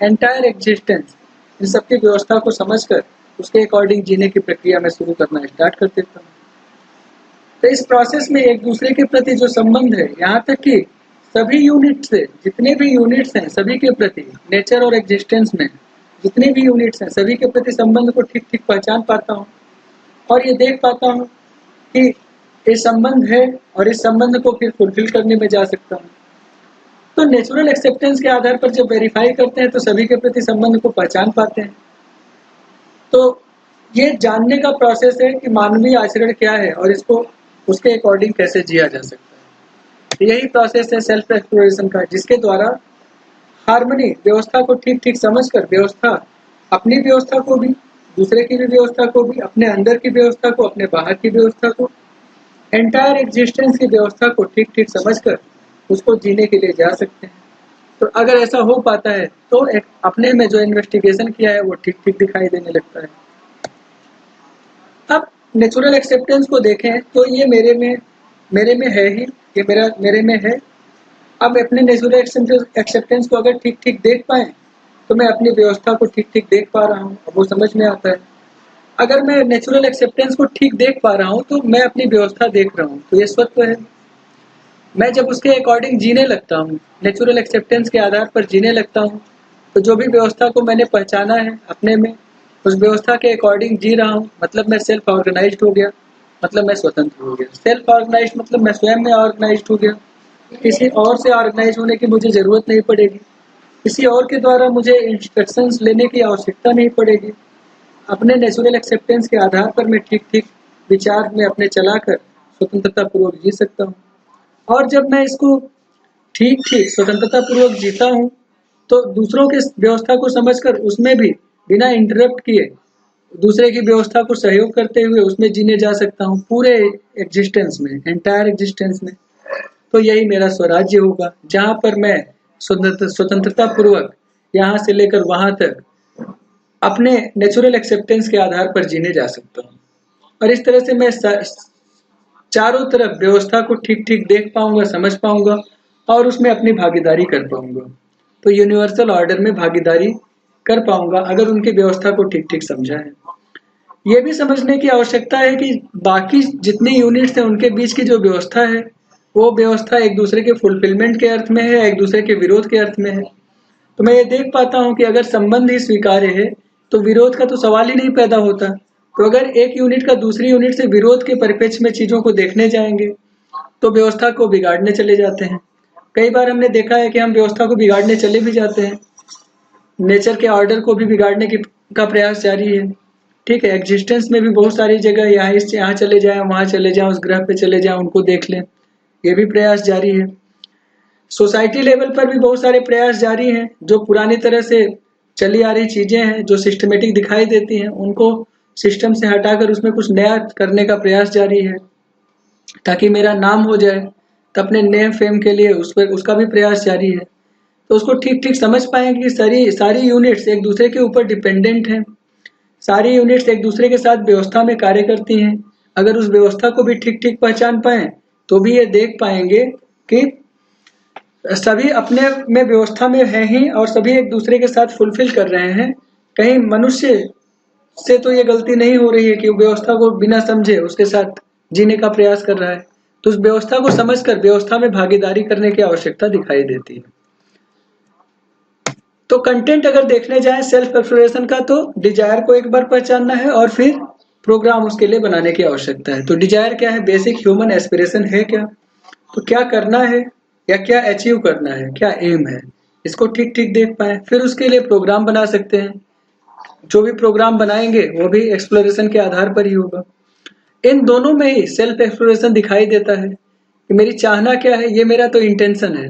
एंटायर एग्जिस्टेंस, इन सबकी व्यवस्था को समझकर उसके अकॉर्डिंग जीने की प्रक्रिया में शुरू करना स्टार्ट कर देता हूँ। तो इस प्रोसेस में एक दूसरे के प्रति जो संबंध है, यहाँ तक कि सभी यूनिट से जितने भी यूनिट्स हैं सभी के प्रति, नेचर और एग्जिस्टेंस में जितने भी यूनिट्स हैं सभी के प्रति संबंध को ठीक ठीक पहचान पाता हूँ और ये देख पाता हूँ कि ये संबंध है और इस संबंध को फिर फुलफिल करने में जा सकता हूँ। तो नेचुरल एक्सेप्टेंस के आधार पर जब वेरीफाई करते हैं तो सभी के प्रति संबंध को पहचान पाते हैं। तो ये जानने का प्रोसेस है कि मानवीय आचरण क्या है और इसको उसके अकॉर्डिंग कैसे जिया जा सकता है। तो यही प्रोसेस है सेल्फ एक्सप्लोरेशन का, जिसके द्वारा हार्मनी व्यवस्था को ठीक ठीक समझकर व्यवस्था, अपनी व्यवस्था को भी, दूसरे की भी व्यवस्था को भी, अपने अंदर की व्यवस्था को, अपने बाहर की व्यवस्था को, एंटायर एग्जिस्टेंस की व्यवस्था को ठीक ठीक समझकर उसको जीने के लिए जा सकते हैं। तो अगर ऐसा हो पाता है तो एक अपने में जो इन्वेस्टिगेशन किया है वो ठीक ठीक दिखाई देने लगता है। अब नेचुरल एक्सेप्टेंस को देखें तो ये मेरे में है ही, ये मेरे में है। अब अपने नेचुरल एक्सेप्टेंस को अगर ठीक ठीक देख पाए तो मैं अपनी व्यवस्था को ठीक ठीक देख पा रहा हूँ, अब वो समझ में आता है। अगर मैं नेचुरल एक्सेप्टेंस को ठीक देख पा रहा हूँ तो मैं अपनी व्यवस्था देख रहा हूँ, तो ये स्वत्व है। मैं जब उसके अकॉर्डिंग जीने लगता हूँ, नेचुरल एक्सेप्टेंस के आधार पर जीने लगता हूँ, तो जो भी व्यवस्था को मैंने पहचाना है अपने में, उस व्यवस्था के अकॉर्डिंग जी रहा हूँ, मतलब मैं सेल्फ ऑर्गेनाइज्ड हो गया, मतलब मैं स्वतंत्र हो गया। सेल्फ ऑर्गेनाइज्ड मतलब मैं स्वयं में ऑर्गेनाइज्ड हो गया, किसी और से ऑर्गेनाइज होने की मुझे जरूरत नहीं पड़ेगी, किसी और के द्वारा मुझे इंस्ट्रक्शंस लेने की आवश्यकता नहीं पड़ेगी। अपने नेचुरल एक्सेप्टेंस के आधार पर मैं ठीक ठीक विचार में अपने चलाकर स्वतंत्रता पूर्वक जी सकता हूँ। और जब मैं इसको ठीक ठीक स्वतंत्रता पूर्वक जीता हूँ तो दूसरों के व्यवस्था को समझकर उसमें भी बिना इंटरप्ट किए दूसरे की व्यवस्था को सहयोग करते हुए उसमें जीने जा सकता हूँ, पूरे एग्जिस्टेंस में, एंटायर एग्जिस्टेंस में। तो यही मेरा स्वराज्य होगा, जहाँ पर मैं स्वतंत्रता पूर्वक यहाँ से लेकर वहां तक अपने नेचुरल एक्सेप्टेंस के आधार पर जीने जा सकता हूँ। और इस तरह से मैं चारों तरफ व्यवस्था को ठीक ठीक देख पाऊंगा, समझ पाऊंगा और उसमें अपनी भागीदारी कर पाऊंगा। तो यूनिवर्सल ऑर्डर में भागीदारी कर पाऊंगा अगर उनकी व्यवस्था को ठीक ठीक समझा है। ये भी समझने की आवश्यकता है कि बाकी जितनी यूनिट्स हैं उनके बीच की जो व्यवस्था है वो व्यवस्था एक दूसरे के फुलफिलमेंट के अर्थ में है, एक दूसरे के विरोध के अर्थ में है। तो मैं ये देख पाता हूँ कि अगर संबंध ही स्वीकार्य है तो विरोध का तो सवाल ही नहीं पैदा होता। तो अगर एक यूनिट का दूसरी यूनिट से विरोध के परिप्रेक्ष्य में चीजों को देखने जाएंगे तो व्यवस्था को बिगाड़ने चले जाते हैं। कई बार हमने देखा है कि हम व्यवस्था को बिगाड़ने चले भी जाते हैं, नेचर के ऑर्डर को भी बिगाड़ने की का प्रयास जारी है। ठीक है, एग्जिस्टेंस में भी बहुत सारी जगह यहाँ चले जाएं, वहां चले जाएं, उस ग्रह पे चले जाएं, उनको देख लें, ये भी प्रयास जारी है। सोसाइटी लेवल पर भी बहुत सारे प्रयास जारी हैं, जो पुरानी तरह से चली आ रही चीजें हैं, जो सिस्टमेटिक दिखाई देती हैं, उनको सिस्टम से हटाकर उसमें कुछ नया करने का प्रयास जारी है ताकि मेरा नाम हो जाए। तो अपने नेम फेम के लिए उस पर उसका भी प्रयास जारी है। तो उसको ठीक ठीक समझ पाएंगे कि सारी यूनिट्स एक दूसरे के ऊपर डिपेंडेंट हैं, सारी यूनिट्स एक दूसरे के साथ व्यवस्था में कार्य करती हैं। अगर उस व्यवस्था को भी ठीक ठीक पहचान पाए तो भी ये देख पाएंगे कि सभी अपने में व्यवस्था में हैं ही और सभी एक दूसरे के साथ फुलफिल कर रहे हैं। कहीं मनुष्य से तो ये गलती नहीं हो रही है कि वो व्यवस्था को बिना समझे उसके साथ जीने का प्रयास कर रहा है। तो उस व्यवस्था को समझकर व्यवस्था में भागीदारी करने की आवश्यकता दिखाई देती है। तो कंटेंट अगर देखने जाए सेल्फ एक्सप्लोरेशन का तो डिजायर को एक बार पहचानना है और फिर प्रोग्राम उसके लिए बनाने की आवश्यकता है। तो डिजायर क्या है? बेसिक ह्यूमन एस्पिरेशन है क्या? तो क्या करना है या क्या अचीव करना है, क्या एम है, इसको ठीक ठीक देख पाए, फिर उसके लिए प्रोग्राम बना सकते हैं। जो भी प्रोग्राम बनाएंगे वो भी एक्सप्लोरेशन के आधार पर ही होगा। इन दोनों में ही सेल्फ एक्सप्लोरेशन दिखाई देता है कि मेरी चाहना क्या है, ये मेरा तो इंटेंशन है।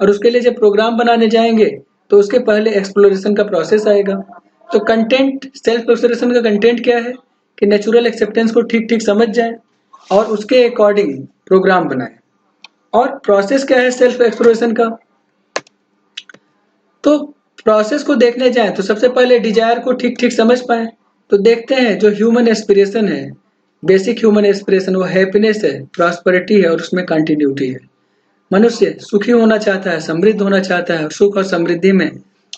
और उसके लिए जब प्रोग्राम बनाने जाएंगे तो उसके पहले एक्सप्लोरेशन का प्रोसेस आएगा। तो कंटेंट, सेल्फ एक्सप्लोरेशन का कंटेंट क्या है कि नेचुरल एक्सेप्टेंस को ठीक ठीक समझ जाए और उसके अकॉर्डिंग प्रोग्राम बनाए। और प्रोसेस क्या है सेल्फ एक्सप्लोरेशन का, तो प्रोसेस को देखने जाएं तो सबसे पहले डिजायर को ठीक ठीक समझ पाए। तो देखते हैं जो ह्यूमन एस्पिरेशन है, बेसिक ह्यूमन एस्पिरेशन, वो हैप्पीनेस है, प्रॉस्पेरिटी है और उसमें कंटिन्यूटी है। मनुष्य सुखी होना चाहता है, समृद्ध होना चाहता है और सुख और समृद्धि में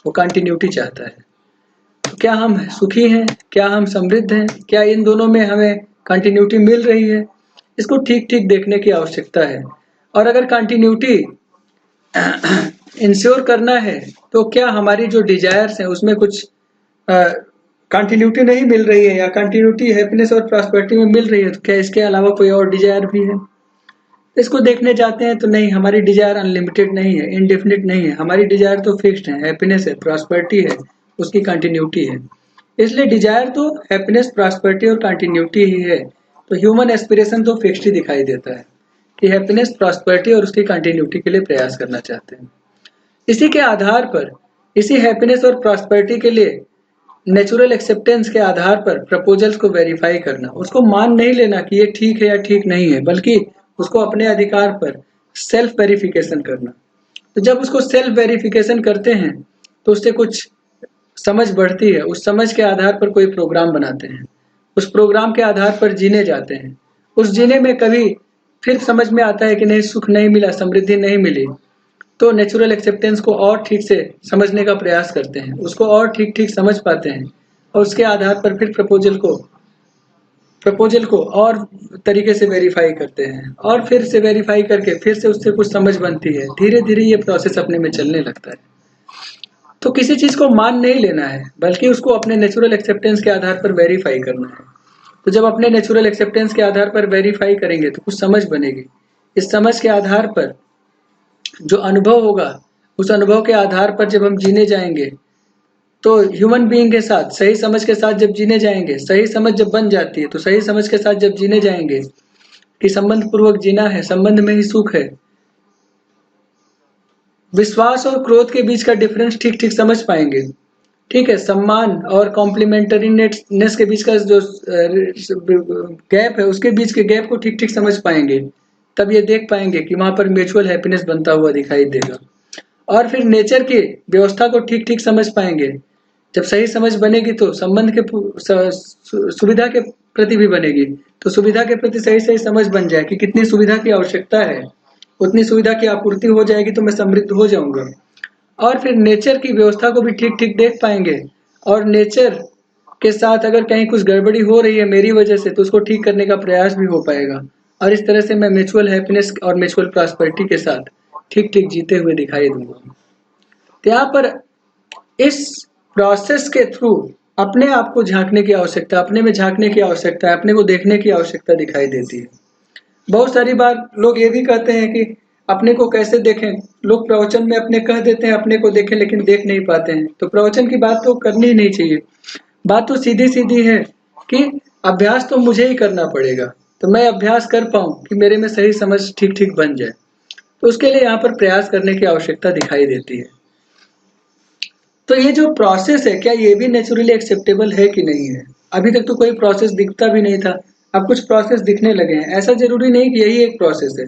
वो कंटिन्यूटी चाहता है। तो क्या हम सुखी हैं, क्या हम समृद्ध हैं, क्या इन दोनों में हमें कंटिन्यूटी मिल रही है, इसको ठीक ठीक देखने की आवश्यकता है। और अगर कंटिन्यूटी इंश्योर करना है तो क्या हमारी जो डिजायर्स हैं उसमें कुछ कंटिन्यूटी नहीं मिल रही है या कंटिन्यूटी हैप्पीनेस और प्रॉस्पेरिटी में मिल रही है, तो क्या इसके अलावा कोई और डिजायर भी है। इसको देखने जाते हैं तो नहीं, हमारी डिजायर अनलिमिटेड नहीं है, इनडेफिनिट नहीं है, हमारी डिजायर तो फिक्स्ड है, हैप्पीनेस है, प्रॉस्पेरिटी है, उसकी कंटिन्यूटी है। इसलिए डिजायर तो हैप्पीनेस, प्रॉस्पेरिटी और कंटिन्यूटी ही है। तो ह्यूमन एस्पिरेशन तो फिक्स्ड ही दिखाई देता है कि हैप्पीनेस, प्रॉस्पेरिटी और उसकी कंटिन्यूटी के लिए प्रयास करना चाहते हैं। इसी के आधार पर, इसी हैप्पीनेस और प्रॉस्पेरिटी के लिए नेचुरल एक्सेप्टेंस के आधार पर प्रपोजल्स को वेरीफाई करना, उसको मान नहीं लेना कि ये ठीक है या ठीक नहीं है, बल्कि उसको अपने अधिकार पर सेल्फ वेरिफिकेशन करना। तो जब उसको सेल्फ वेरिफिकेशन करते हैं तो उससे कुछ समझ बढ़ती है, उस समझ के आधार पर कोई प्रोग्राम बनाते हैं, उस प्रोग्राम के आधार पर जीने जाते हैं। उस जीने में कभी फिर समझ में आता है कि नहीं, सुख नहीं मिला, समृद्धि नहीं मिली, तो नेचुरल एक्सेप्टेंस को और ठीक से समझने का प्रयास करते हैं, उसको और ठीक ठीक समझ पाते हैं और उसके आधार पर फिर प्रपोजल को और तरीके से वेरीफाई करते हैं और फिर से वेरीफाई करके फिर से उससे कुछ समझ बनती है। धीरे धीरे ये प्रोसेस अपने में चलने लगता है। तो किसी चीज को मान नहीं लेना है, बल्कि उसको अपने नेचुरल एक्सेप्टेंस के आधार पर वेरीफाई करना है। तो जब अपने नेचुरल एक्सेप्टेंस के आधार पर वेरीफाई करेंगे तो कुछ समझ बनेगी। इस समझ के आधार पर जो अनुभव होगा, उस अनुभव के आधार पर जब हम जीने जाएंगे तो ह्यूमन बीइंग के साथ, सही समझ के साथ जब जीने जाएंगे, सही समझ जब बन जाती है तो सही समझ के साथ जब जीने जाएंगे कि संबंध पूर्वक जीना है, संबंध में ही सुख है, विश्वास और क्रोध के बीच का डिफरेंस ठीक ठीक समझ पाएंगे। ठीक है, सम्मान और कॉम्प्लीमेंटरीनेस के बीच का जो गैप है, उसके बीच के गैप को ठीक ठीक समझ पाएंगे। तब ये देख पाएंगे कि वहां पर म्यूचुअल हैप्पीनेस बनता हुआ दिखाई देगा। और फिर नेचर की व्यवस्था को ठीक ठीक समझ पाएंगे। जब सही समझ बनेगी तो संबंध के सुविधा के प्रति भी बनेगी, तो सुविधा के प्रति सही सही समझ बन जाए कि कितनी सुविधा की आवश्यकता है, उतनी सुविधा की आपूर्ति हो जाएगी तो मैं समृद्ध हो जाऊंगा। और फिर नेचर की व्यवस्था को भी ठीक ठीक देख पाएंगे और नेचर के साथ अगर कहीं कुछ गड़बड़ी हो रही है मेरी वजह से तो उसको ठीक करने का प्रयास भी हो पाएगा। और इस तरह से मैं म्यूचुअल हैप्पीनेस और म्यूचुअल प्रॉस्पेरिटी के साथ ठीक ठीक जीते हुए दिखाई दूंगा। तो यहाँ पर इस प्रोसेस के थ्रू अपने आप को झांकने की आवश्यकता, अपने में झांकने की आवश्यकता है, अपने को देखने की आवश्यकता दिखाई देती है। बहुत सारी बार लोग ये भी कहते हैं कि अपने को कैसे देखें। लोग प्रवचन में अपने कह देते हैं अपने को देखें, लेकिन देख नहीं पाते हैं। तो प्रवचन की बात तो करनी ही नहीं चाहिए। बात तो सीधी सीधी है कि अभ्यास तो मुझे ही करना पड़ेगा, तो मैं अभ्यास कर पाऊं कि मेरे में सही समझ ठीक ठीक बन जाए। तो उसके लिए यहाँ पर प्रयास करने की आवश्यकता दिखाई देती है। तो ये जो प्रोसेस है, क्या ये भी नेचुरली एक्सेप्टेबल है कि नहीं है? अभी तक तो कोई प्रोसेस दिखता भी नहीं था, अब कुछ प्रोसेस दिखने लगे हैं। ऐसा जरूरी नहीं कि यही एक प्रोसेस है,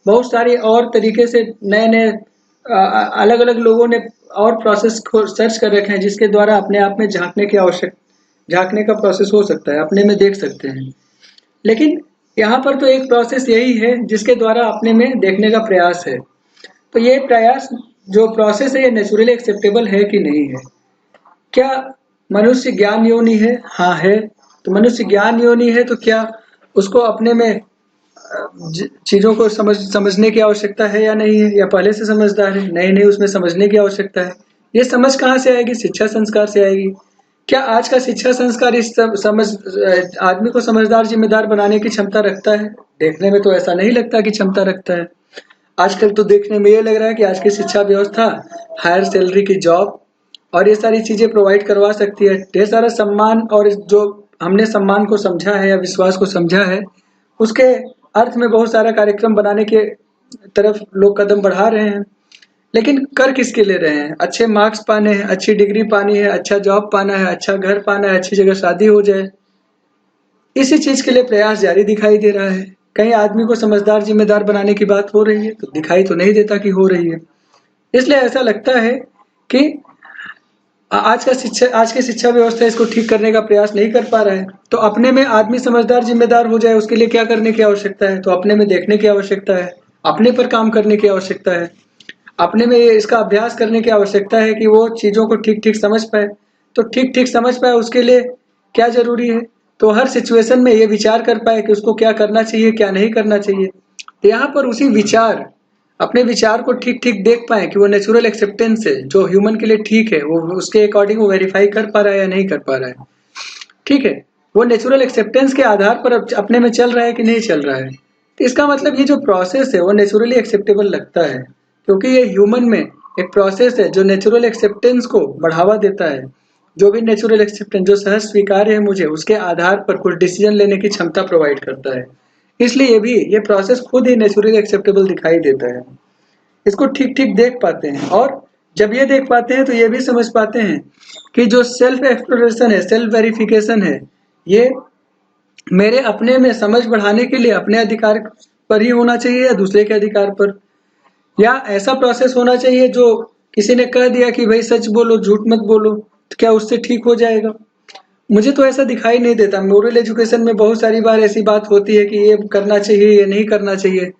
बहुत सारे और तरीके से नए नए अलग अलग लोगों ने और प्रोसेस को सर्च कर रखे हैं, जिसके द्वारा अपने आप में झांकने का प्रोसेस हो सकता है, अपने में देख सकते हैं। लेकिन यहाँ पर तो एक प्रोसेस यही है जिसके द्वारा अपने में देखने का प्रयास है। तो ये प्रयास, जो प्रोसेस है, ये नेचुरली एक्सेप्टेबल है कि नहीं है? क्या मनुष्य ज्ञान योनि है? हाँ है। तो मनुष्य ज्ञान योनि है तो क्या उसको अपने में चीजों को समझने की आवश्यकता है या नहीं है, या पहले से समझदार है? नहीं, उसमें समझने की आवश्यकता है। ये समझ कहाँ से आएगी? शिक्षा संस्कार से आएगी। क्या आज का शिक्षा संस्कार इस समझ आदमी को समझदार, जिम्मेदार बनाने की क्षमता रखता है? देखने में तो ऐसा नहीं लगता कि क्षमता रखता है। आजकल तो देखने में ये लग रहा है कि आज की शिक्षा व्यवस्था हायर सैलरी की जॉब और ये सारी चीजें प्रोवाइड करवा सकती है। ढेर सारा सम्मान, और जो हमने सम्मान को समझा है या विश्वास को समझा है, उसके अर्थ में बहुत सारा कार्यक्रम बनाने के तरफ लोग कदम बढ़ा रहे हैं, लेकिन कर किसके ले रहे हैं? अच्छे मार्क्स पाने हैं, अच्छी डिग्री पानी है, अच्छा जॉब पाना है, अच्छा घर पाना है, अच्छी जगह शादी हो जाए, इसी चीज के लिए प्रयास जारी दिखाई दे रहा है। कहीं आदमी को समझदार जिम्मेदार बनाने की बात हो रही है तो दिखाई तो नहीं देता कि हो रही है। इसलिए ऐसा लगता है कि आज की शिक्षा व्यवस्था इसको ठीक करने का प्रयास नहीं कर पा रहा है। तो अपने में आदमी समझदार जिम्मेदार हो जाए, उसके लिए क्या करने की आवश्यकता है? तो अपने में देखने की आवश्यकता है, अपने पर काम करने की आवश्यकता है, अपने में इसका अभ्यास करने की आवश्यकता है कि वो चीजों को ठीक ठीक समझ पाए। तो ठीक ठीक समझ पाए उसके लिए क्या जरूरी है? तो हर सिचुएशन में ये विचार कर पाए कि उसको क्या करना चाहिए, क्या नहीं करना चाहिए। तो यहाँ पर उसी विचार, अपने विचार को ठीक ठीक देख पाए कि वो नेचुरल एक्सेप्टेंस है जो ह्यूमन के लिए ठीक है, वो उसके अकॉर्डिंग वो वेरीफाई कर पा रहा है या नहीं कर पा रहा है। ठीक है, वो नेचुरल एक्सेप्टेंस के आधार पर अपने में चल रहा है कि नहीं चल रहा है। तो इसका मतलब ये जो प्रोसेस है वो नेचुरली एक्सेप्टेबल लगता है, क्योंकि ये ह्यूमन में एक प्रोसेस है जो नेचुरल एक्सेप्टेंस को बढ़ावा देता है। जो भी नेचुरल एक्सेप्टेंस जो सहज स्वीकार्य है मुझे, उसके आधार पर कुछ डिसीजन लेने की क्षमता प्रोवाइड करता है। इसलिए ये प्रोसेस खुद ही नेचुरली एक्सेप्टेबल दिखाई देता है। इसको ठीक ठीक देख पाते हैं, और जब ये देख पाते हैं तो ये भी समझ पाते हैं कि जो सेल्फ एक्सप्लोरेशन है, सेल्फ वेरिफिकेशन है, ये मेरे अपने में समझ बढ़ाने के लिए अपने अधिकार पर ही होना चाहिए या दूसरे के अधिकार पर, या ऐसा प्रोसेस होना चाहिए जो किसी ने कह दिया कि भाई सच बोलो झूठ मत बोलो, तो क्या उससे ठीक हो जाएगा? मुझे तो ऐसा दिखाई नहीं देता। मोरल एजुकेशन में बहुत सारी बार ऐसी बात होती है कि ये करना चाहिए, ये नहीं करना चाहिए।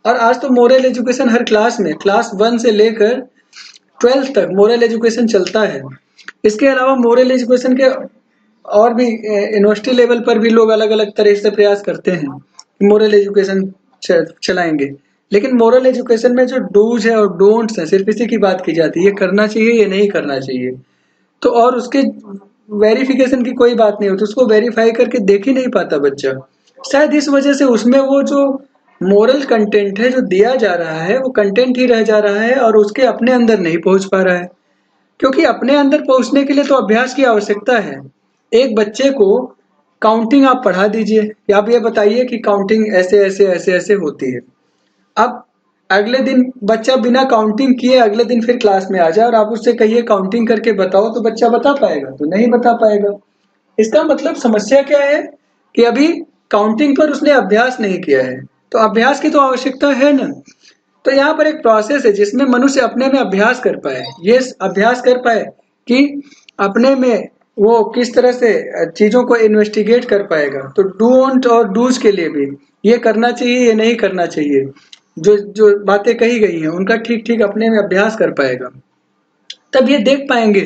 और आज तो मोरल एजुकेशन हर क्लास में, क्लास 1 से लेकर 12th तक मोरल एजुकेशन चलता है। इसके अलावा मोरल एजुकेशन के और भी यूनिवर्सिटी लेवल पर भी लोग अलग अलग तरह से प्रयास करते हैं मोरल एजुकेशन चलाएंगे। लेकिन मोरल एजुकेशन में जो डूज है और डोंट्स है, सिर्फ इसी की बात की जाती है, ये करना चाहिए, ये नहीं करना चाहिए। तो और उसके वेरिफिकेशन की कोई बात नहीं होती, उसको वेरीफाई करके देख ही नहीं पाता बच्चा। शायद इस वजह से उसमें वो जो मोरल कंटेंट है जो दिया जा रहा है, वो कंटेंट ही रह जा रहा है और उसके अपने अंदर नहीं पहुंच पा रहा है। क्योंकि अपने अंदर पहुंचने के लिए तो अभ्यास की आवश्यकता है। एक बच्चे को काउंटिंग आप पढ़ा दीजिए कि आप ये बताइए कि काउंटिंग ऐसे ऐसे ऐसे ऐसे होती है। अब अगले दिन बच्चा बिना काउंटिंग किए अगले दिन फिर क्लास में आ जाए और आप उससे कहिए काउंटिंग करके बताओ, तो बच्चा बता पाएगा? तो नहीं बता पाएगा। इसका मतलब समस्या क्या है कि अभी काउंटिंग पर उसने अभ्यास नहीं किया है। तो अभ्यास की तो आवश्यकता है ना। तो यहाँ पर एक प्रोसेस है जिसमें मनुष्य अपने में अभ्यास कर पाए, ये अभ्यास कर पाए कि अपने में वो किस तरह से चीजों को इन्वेस्टिगेट कर पाएगा। तो डोंट और डूज के लिए भी ये करना चाहिए, ये नहीं करना चाहिए, जो जो बातें कही गई हैं उनका ठीक ठीक अपने में अभ्यास कर पाएगा। तब ये देख पाएंगे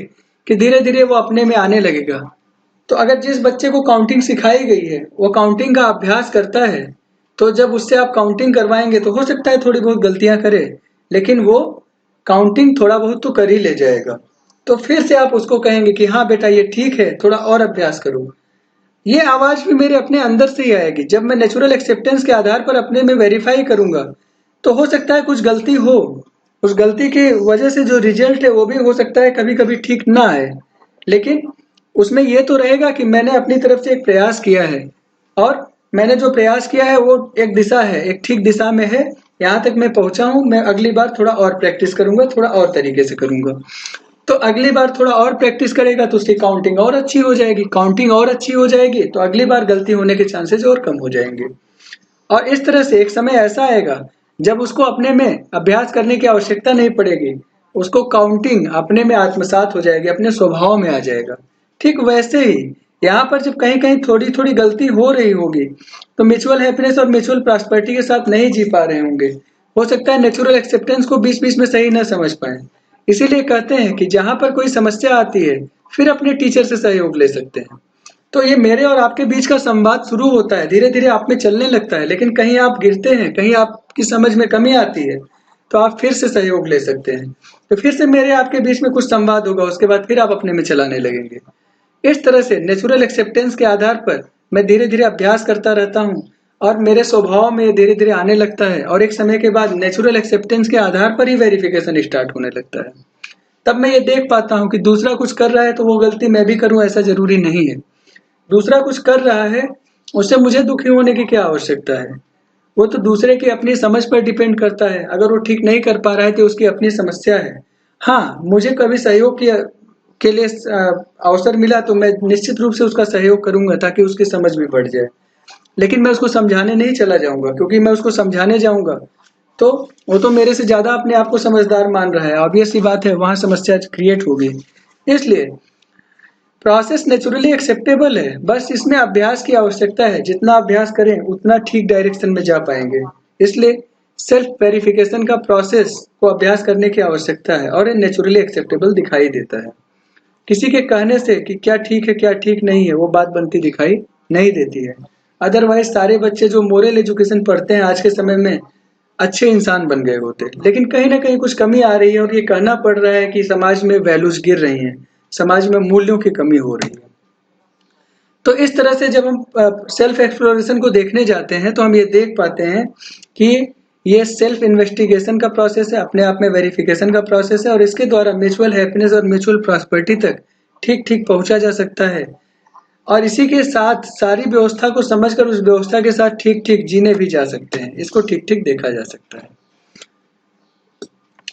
कि धीरे धीरे वो अपने में आने लगेगा। तो अगर जिस बच्चे को काउंटिंग सिखाई गई है वो काउंटिंग का अभ्यास करता है, तो जब उससे आप काउंटिंग करवाएंगे तो हो सकता है थोड़ी बहुत गलतियां करे, लेकिन वो काउंटिंग थोड़ा बहुत तो कर ही ले जाएगा। तो फिर से आप उसको कहेंगे कि हाँ बेटा ये ठीक है, थोड़ा और अभ्यास करो। ये आवाज भी मेरे अपने अंदर से ही आएगी। जब मैं नेचुरल एक्सेप्टेंस के आधार पर अपने में वेरीफाई करूंगा तो हो सकता है कुछ गलती हो, उस गलती की वजह से जो रिजल्ट है वो भी हो सकता है कभी कभी ठीक ना आए, लेकिन उसमें ये तो रहेगा कि मैंने अपनी तरफ से एक प्रयास किया है और मैंने जो प्रयास किया है वो एक दिशा है, एक ठीक दिशा में है, यहाँ तक मैं पहुंचा हूं। मैं अगली बार थोड़ा और प्रैक्टिस करूंगा, थोड़ा और तरीके से करूंगा। तो अगली बार थोड़ा और प्रैक्टिस करेगा तो उसकी काउंटिंग और अच्छी हो जाएगी, काउंटिंग और अच्छी हो जाएगी तो अगली बार गलती होने के चांसेस और कम हो जाएंगे। और इस तरह से एक समय ऐसा आएगा जब उसको अपने में अभ्यास करने की आवश्यकता नहीं पड़ेगी, उसको काउंटिंग अपने में आत्मसात हो जाएगी, अपने स्वभाव में आ जाएगा। ठीक वैसे ही यहाँ पर जब कहीं कहीं थोड़ी थोड़ी गलती हो रही होगी तो म्यूचुअल हैप्पीनेस और म्यूचुअल प्रॉस्पेरिटी के साथ नहीं जी पा रहे होंगे, हो सकता है नेचुरल एक्सेप्टेंस को बीच बीच में सही न समझ पाए। इसीलिए कहते हैं कि जहां पर कोई समस्या आती है फिर अपने टीचर से सहयोग ले सकते हैं। तो ये मेरे और आपके बीच का संवाद शुरू होता है, धीरे धीरे आप में चलने लगता है, लेकिन कहीं आप गिरते हैं, कहीं आपकी समझ में कमी आती है तो आप फिर से सहयोग ले सकते हैं। तो फिर से मेरे आपके बीच में कुछ संवाद होगा, उसके बाद फिर आप अपने में चलाने लगेंगे। इस तरह से नेचुरल एक्सेप्टेंस के आधार पर मैं धीरे धीरे अभ्यास करता रहता हूँ और मेरे स्वभाव में धीरे धीरे आने लगता है, और एक समय के बाद नेचुरल एक्सेप्टेंस के आधार पर ही वेरिफिकेशन स्टार्ट होने लगता है। तब मैं ये देख पाता हूँ कि दूसरा कुछ कर रहा है तो वो गलती मैं भी करूँ ऐसा जरूरी नहीं है। दूसरा कुछ कर रहा है उससे मुझे दुखी होने की क्या आवश्यकता है? वो तो दूसरे की अपनी समझ पर डिपेंड करता है। अगर वो ठीक नहीं कर पा रहा है तो उसकी अपनी समस्या है। हाँ, मुझे कभी सहयोग के लिए अवसर मिला तो मैं निश्चित रूप से उसका सहयोग करूंगा ताकि उसकी समझ भी बढ़ जाए। लेकिन मैं उसको समझाने नहीं चला जाऊंगा, क्योंकि मैं उसको समझाने जाऊंगा तो वो तो मेरे से ज्यादा अपने आप को समझदार मान रहा है। ऑब्वियस सी बात है, वहां समस्या क्रिएट होगी। इसलिए प्रोसेस नेचुरली एक्सेप्टेबल है, बस इसमें अभ्यास की आवश्यकता है। जितना अभ्यास करें उतना ठीक डायरेक्शन में जा पाएंगे। इसलिए सेल्फ वेरिफिकेशन का प्रोसेस को अभ्यास करने की आवश्यकता है और ये नेचुरली एक्सेप्टेबल दिखाई देता है। किसी के कहने से कि क्या ठीक है क्या ठीक नहीं है वो बात बनती दिखाई नहीं देती है। अदरवाइज सारे बच्चे जो मोरल एजुकेशन पढ़ते हैं आज के समय में अच्छे इंसान बन गए होते, लेकिन कहीं ना कहीं कुछ कमी आ रही है और ये कहना पड़ रहा है कि समाज में वैल्यूज गिर रही हैं, समाज में मूल्यों की कमी हो रही है। तो इस तरह से जब हम सेल्फ एक्सप्लोरेशन को देखने जाते हैं तो हम ये देख पाते हैं कि ये सेल्फ इन्वेस्टिगेशन का प्रोसेस है, अपने आप में वेरिफिकेशन का प्रोसेस है, और इसके द्वारा म्यूचुअल हैप्पीनेस और म्यूचुअल प्रॉस्पेरिटी तक ठीक ठीक पहुंचा जा सकता है। और इसी के साथ सारी व्यवस्था को समझकर उस व्यवस्था के साथ ठीक ठीक जीने भी जा सकते हैं। इसको ठीक ठीक देखा जा सकता है।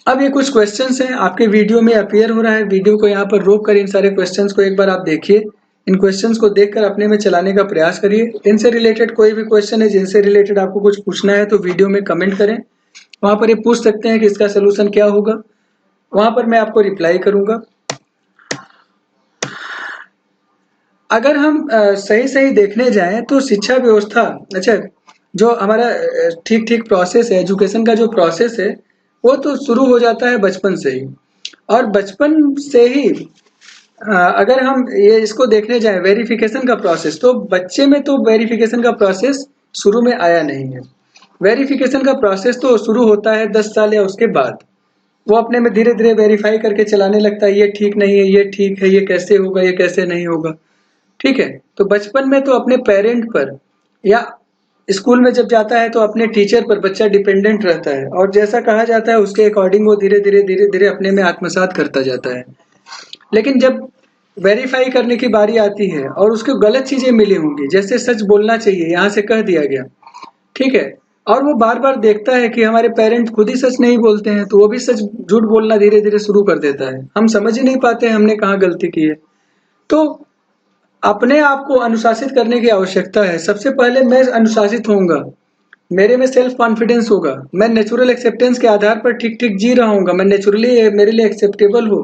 अब ये कुछ क्वेश्चंस हैं, आपके वीडियो में अपीयर हो रहा है। वीडियो को यहाँ पर रोक कर इन सारे क्वेश्चंस को एक बार आप देखिए। इन क्वेश्चंस को देखकर अपने में चलाने का प्रयास करिए। इनसे रिलेटेड कोई भी क्वेश्चन है जिनसे रिलेटेड आपको कुछ पूछना है तो वीडियो में कमेंट करें। वहां पर ये पूछ सकते हैं कि इसका सोल्यूशन क्या होगा, वहां पर मैं आपको रिप्लाई करूंगा। अगर हम सही सही देखने जाएं तो शिक्षा व्यवस्था, अच्छा, जो हमारा ठीक ठीक प्रोसेस है, एजुकेशन का जो प्रोसेस है वो तो शुरू हो जाता है बचपन से ही। और बचपन से ही अगर हम ये इसको देखने जाएं वेरिफिकेशन का प्रोसेस, तो बच्चे में तो वेरिफिकेशन का प्रोसेस शुरू में आया नहीं है। वेरिफिकेशन का प्रोसेस तो शुरू होता है 10 साल या उसके बाद। वो अपने में धीरे धीरे वेरीफाई करके चलाने लगता है, ये ठीक नहीं है, ये ठीक है, ये कैसे होगा, ये कैसे नहीं होगा। ठीक है, तो बचपन में तो अपने पेरेंट पर या स्कूल में जब जाता है तो अपने टीचर पर बच्चा डिपेंडेंट रहता है, और जैसा कहा जाता है उसके अकॉर्डिंग वो धीरे धीरे अपने में आत्मसात करता जाता है। लेकिन जब वेरीफाई करने की बारी आती है और उसको गलत चीजें मिली होंगी, जैसे सच बोलना चाहिए यहाँ से कह दिया गया, ठीक है, और वो बार बार देखता है कि हमारे पेरेंट खुद ही सच नहीं बोलते हैं तो वो भी सच झूठ बोलना धीरे धीरे शुरू कर देता है। हम समझ ही नहीं पाते हमने कहाँ गलती की है। तो अपने आप को अनुशासित करने की आवश्यकता है। सबसे पहले मैं अनुशासित होऊंगा, मेरे में सेल्फ कॉन्फिडेंस होगा, मैं नेचुरल एक्सेप्टेंस के आधार पर ठीक ठीक जी रहा हूँ, मैं नेचुरली मेरे लिए एक्सेप्टेबल हो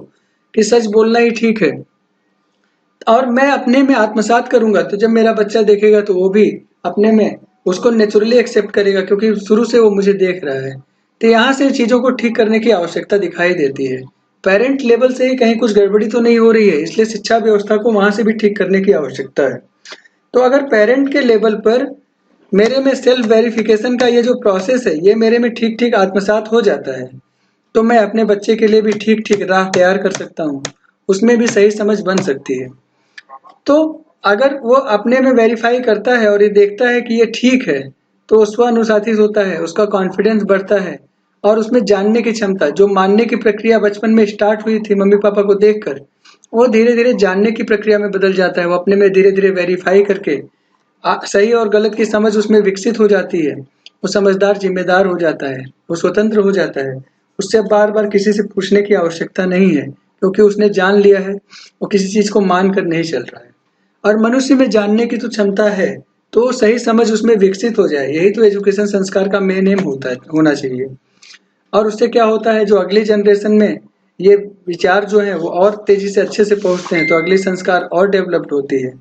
कि सच बोलना ही ठीक है, और मैं अपने में आत्मसात करूंगा। तो जब मेरा बच्चा देखेगा तो वो भी अपने में उसको नेचुरली एक्सेप्ट करेगा, क्योंकि शुरू से वो मुझे देख रहा है। तो यहाँ से चीजों को ठीक करने की आवश्यकता दिखाई देती है। पेरेंट लेवल से ही कहीं कुछ गड़बड़ी तो नहीं हो रही है, इसलिए शिक्षा व्यवस्था को वहां से भी ठीक करने की आवश्यकता है। तो अगर पेरेंट के लेवल पर मेरे में सेल्फ वेरिफिकेशन का ये जो प्रोसेस है ये मेरे में ठीक ठीक आत्मसात हो जाता है, तो मैं अपने बच्चे के लिए भी ठीक ठीक राह तैयार कर सकता हूँ, उसमें भी सही समझ बन सकती है। तो अगर वो अपने में वेरीफाई करता है और ये देखता है कि ये ठीक है, तो स्व अनुशासित होता है, उसका कॉन्फिडेंस बढ़ता है, और उसमें जानने की क्षमता, जो मानने की प्रक्रिया बचपन में स्टार्ट हुई थी मम्मी पापा को देखकर, वो धीरे धीरे जानने की प्रक्रिया में बदल जाता है। वो अपने में धीरे धीरे वेरीफाई करके सही और गलत की समझ उसमें विकसित हो जाती है। वो समझदार जिम्मेदार हो जाता है, वो स्वतंत्र हो जाता है। उससे बार बार किसी से पूछने की आवश्यकता नहीं है, क्योंकि उसने जान लिया है, वो किसी चीज को मान कर नहीं चल रहा है। और मनुष्य में जानने की तो क्षमता है, तो सही समझ उसमें विकसित हो जाए, यही तो एजुकेशन संस्कार का मेन एम होना चाहिए। और उससे क्या होता है, जो अगली जनरेशन में ये विचार जो है वो और तेजी से अच्छे से पहुंचते हैं, तो अगली संस्कार और डेवलप्ड होती है।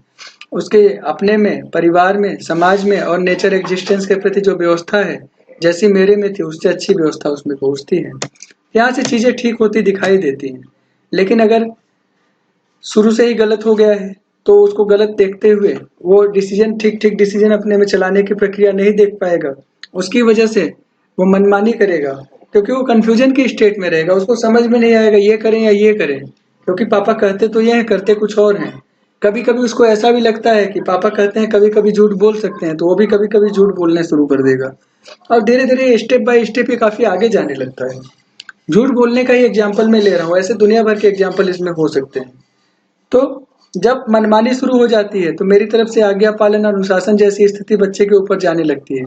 उसके अपने में, परिवार में, समाज में और नेचर एग्जिस्टेंस के प्रति जो व्यवस्था है जैसी मेरे में थी उससे अच्छी व्यवस्था उसमें पहुंचती है। यहाँ से चीजें ठीक होती दिखाई देती हैं। लेकिन अगर शुरू से ही गलत हो गया है तो उसको गलत देखते हुए वो डिसीजन, ठीक ठीक डिसीजन अपने में चलाने की प्रक्रिया नहीं देख पाएगा। उसकी वजह से वो मनमानी करेगा, क्योंकि वो कंफ्यूजन की स्टेट में रहेगा। उसको समझ में नहीं आएगा ये करें या ये करें, क्योंकि पापा कहते तो ये हैं, करते कुछ और हैं। कभी कभी उसको ऐसा भी लगता है कि पापा कहते हैं कभी कभी झूठ बोल सकते हैं, तो वो भी कभी कभी झूठ बोलने शुरू कर देगा, और धीरे धीरे स्टेप बाय स्टेप ये काफी आगे जाने लगता है। झूठ बोलने का ही एग्जाम्पल मैं ले रहा हूँ, ऐसे दुनिया भर के एग्जाम्पल इसमें हो सकते हैं। तो जब मनमानी शुरू हो जाती है तो मेरी तरफ से आज्ञा पालन और अनुशासन जैसी स्थिति बच्चे के ऊपर जाने लगती है।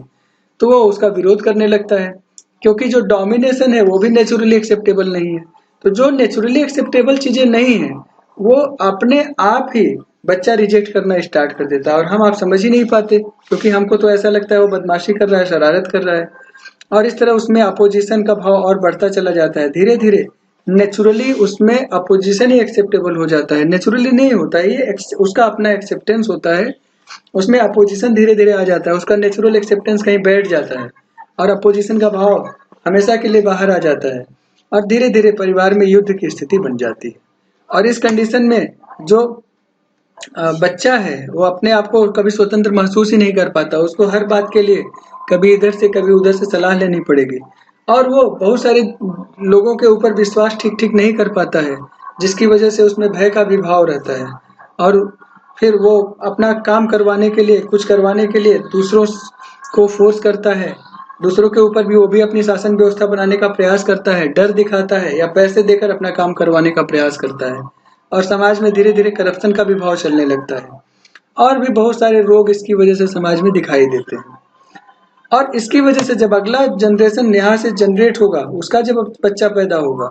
तो वो उसका विरोध करने लगता है, क्योंकि जो डोमिनेशन है वो भी नेचुरली एक्सेप्टेबल नहीं है। तो जो नेचुरली एक्सेप्टेबल चीजें नहीं है वो अपने आप ही बच्चा रिजेक्ट करना स्टार्ट कर देता है, और हम आप समझ ही नहीं पाते, क्योंकि हमको तो ऐसा लगता है वो बदमाशी कर रहा है, शरारत कर रहा है, और इस तरह उसमें अपोजिशन का भाव और बढ़ता चला जाता है। धीरे धीरे नेचुरली उसमें अपोजिशन ही एक्सेप्टेबल हो जाता है, नेचुरली नहीं होता है, ये उसका अपना एक्सेप्टेंस होता है, उसमें अपोजिशन धीरे धीरे आ जाता है, उसका नेचुरल एक्सेप्टेंस कहीं बैठ जाता है और अपोजिशन का भाव हमेशा के लिए बाहर आ जाता है, और धीरे धीरे परिवार में युद्ध की स्थिति बन जाती है। और इस कंडीशन में जो बच्चा है वो अपने आप को कभी स्वतंत्र महसूस ही नहीं कर पाता, उसको हर बात के लिए कभी इधर से कभी उधर से सलाह लेनी पड़ेगी, और वो बहुत सारे लोगों के ऊपर विश्वास ठीक ठीक नहीं कर पाता है, जिसकी वजह से उसमें भय का भी भाव रहता है, और फिर वो अपना काम करवाने के लिए, कुछ करवाने के लिए दूसरों को फोर्स करता है, दूसरों के ऊपर भी वो भी अपनी शासन व्यवस्था बनाने का प्रयास करता है, डर दिखाता है या पैसे देकर अपना काम करवाने का प्रयास करता है, और समाज में धीरे धीरे करप्शन का भी भाव चलने लगता है, और भी बहुत सारे रोग इसकी वजह से समाज में दिखाई देते हैं। और इसकी वजह से जब अगला जनरेशन यहाँ से जनरेट होगा, उसका जब बच्चा पैदा होगा,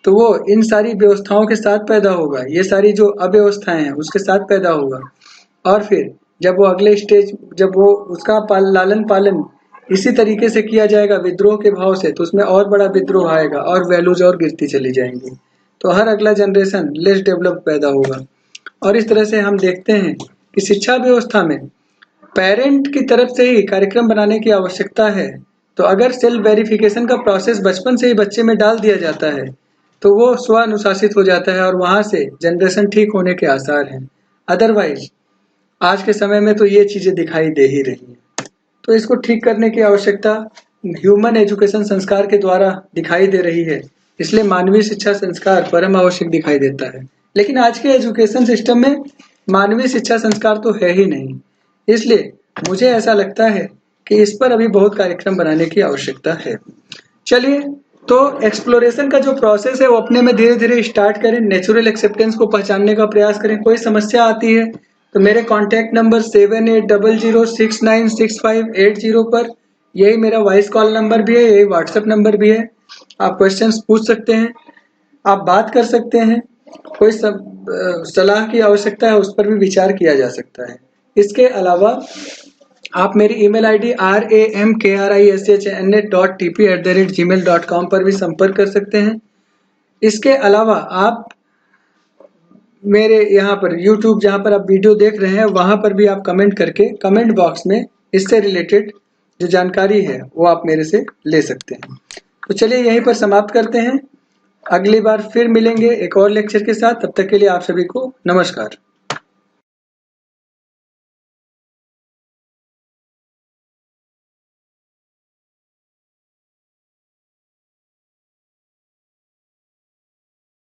तो वो इन सारी व्यवस्थाओं के साथ पैदा होगा, ये सारी जो अव्यवस्थाएं हैं उसके साथ पैदा होगा, और फिर जब वो अगले स्टेज, जब वो उसका लालन पालन इसी तरीके से किया जाएगा विद्रोह के भाव से, तो उसमें और बड़ा विद्रोह आएगा और वैल्यूज और गिरती चली जाएंगी, तो हर अगला जनरेशन लेस डेवलप पैदा होगा। और इस तरह से हम देखते हैं कि शिक्षा व्यवस्था में पेरेंट की तरफ से ही कार्यक्रम बनाने की आवश्यकता है। तो अगर सेल्फ वेरिफिकेशन का प्रोसेस बचपन से ही बच्चे में डाल दिया जाता है तो वो स्व अनुशासित हो जाता है, और वहां से जनरेशन ठीक होने के आसार हैं। अदरवाइज आज के समय में तो ये चीजें दिखाई दे ही रही हैं। तो इसको ठीक करने की आवश्यकता ह्यूमन एजुकेशन संस्कार के द्वारा दिखाई दे रही है, इसलिए मानवीय शिक्षा संस्कार परम आवश्यक दिखाई देता है। लेकिन आज के एजुकेशन सिस्टम में मानवीय शिक्षा संस्कार तो है ही नहीं, इसलिए मुझे ऐसा लगता है कि इस पर अभी बहुत कार्यक्रम बनाने की आवश्यकता है। चलिए, तो एक्सप्लोरेशन का जो प्रोसेस है वो अपने में धीरे धीरे स्टार्ट करें, नेचुरल एक्सेप्टेंस को पहचानने का प्रयास करें। कोई समस्या आती है तो मेरे कॉन्टैक्ट नंबर 7800696580 पर, यही मेरा वॉइस कॉल नंबर भी है, यही व्हाट्सएप नंबर भी है, आप क्वेश्चंस पूछ सकते हैं, आप बात कर सकते हैं, कोई सलाह की आवश्यकता है उस पर भी विचार किया जा सकता है। इसके अलावा आप मेरी ईमेल आईडी ramkrishna.tp@gmail.com पर भी संपर्क कर सकते हैं। इसके अलावा आप मेरे यहाँ पर YouTube जहाँ पर आप वीडियो देख रहे हैं वहाँ पर भी आप कमेंट करके कमेंट बॉक्स में इससे रिलेटेड जो जानकारी है वो आप मेरे से ले सकते हैं। तो चलिए यहीं पर समाप्त करते हैं, अगली बार फिर मिलेंगे एक और लेक्चर के साथ। तब तक के लिए आप सभी को नमस्कार।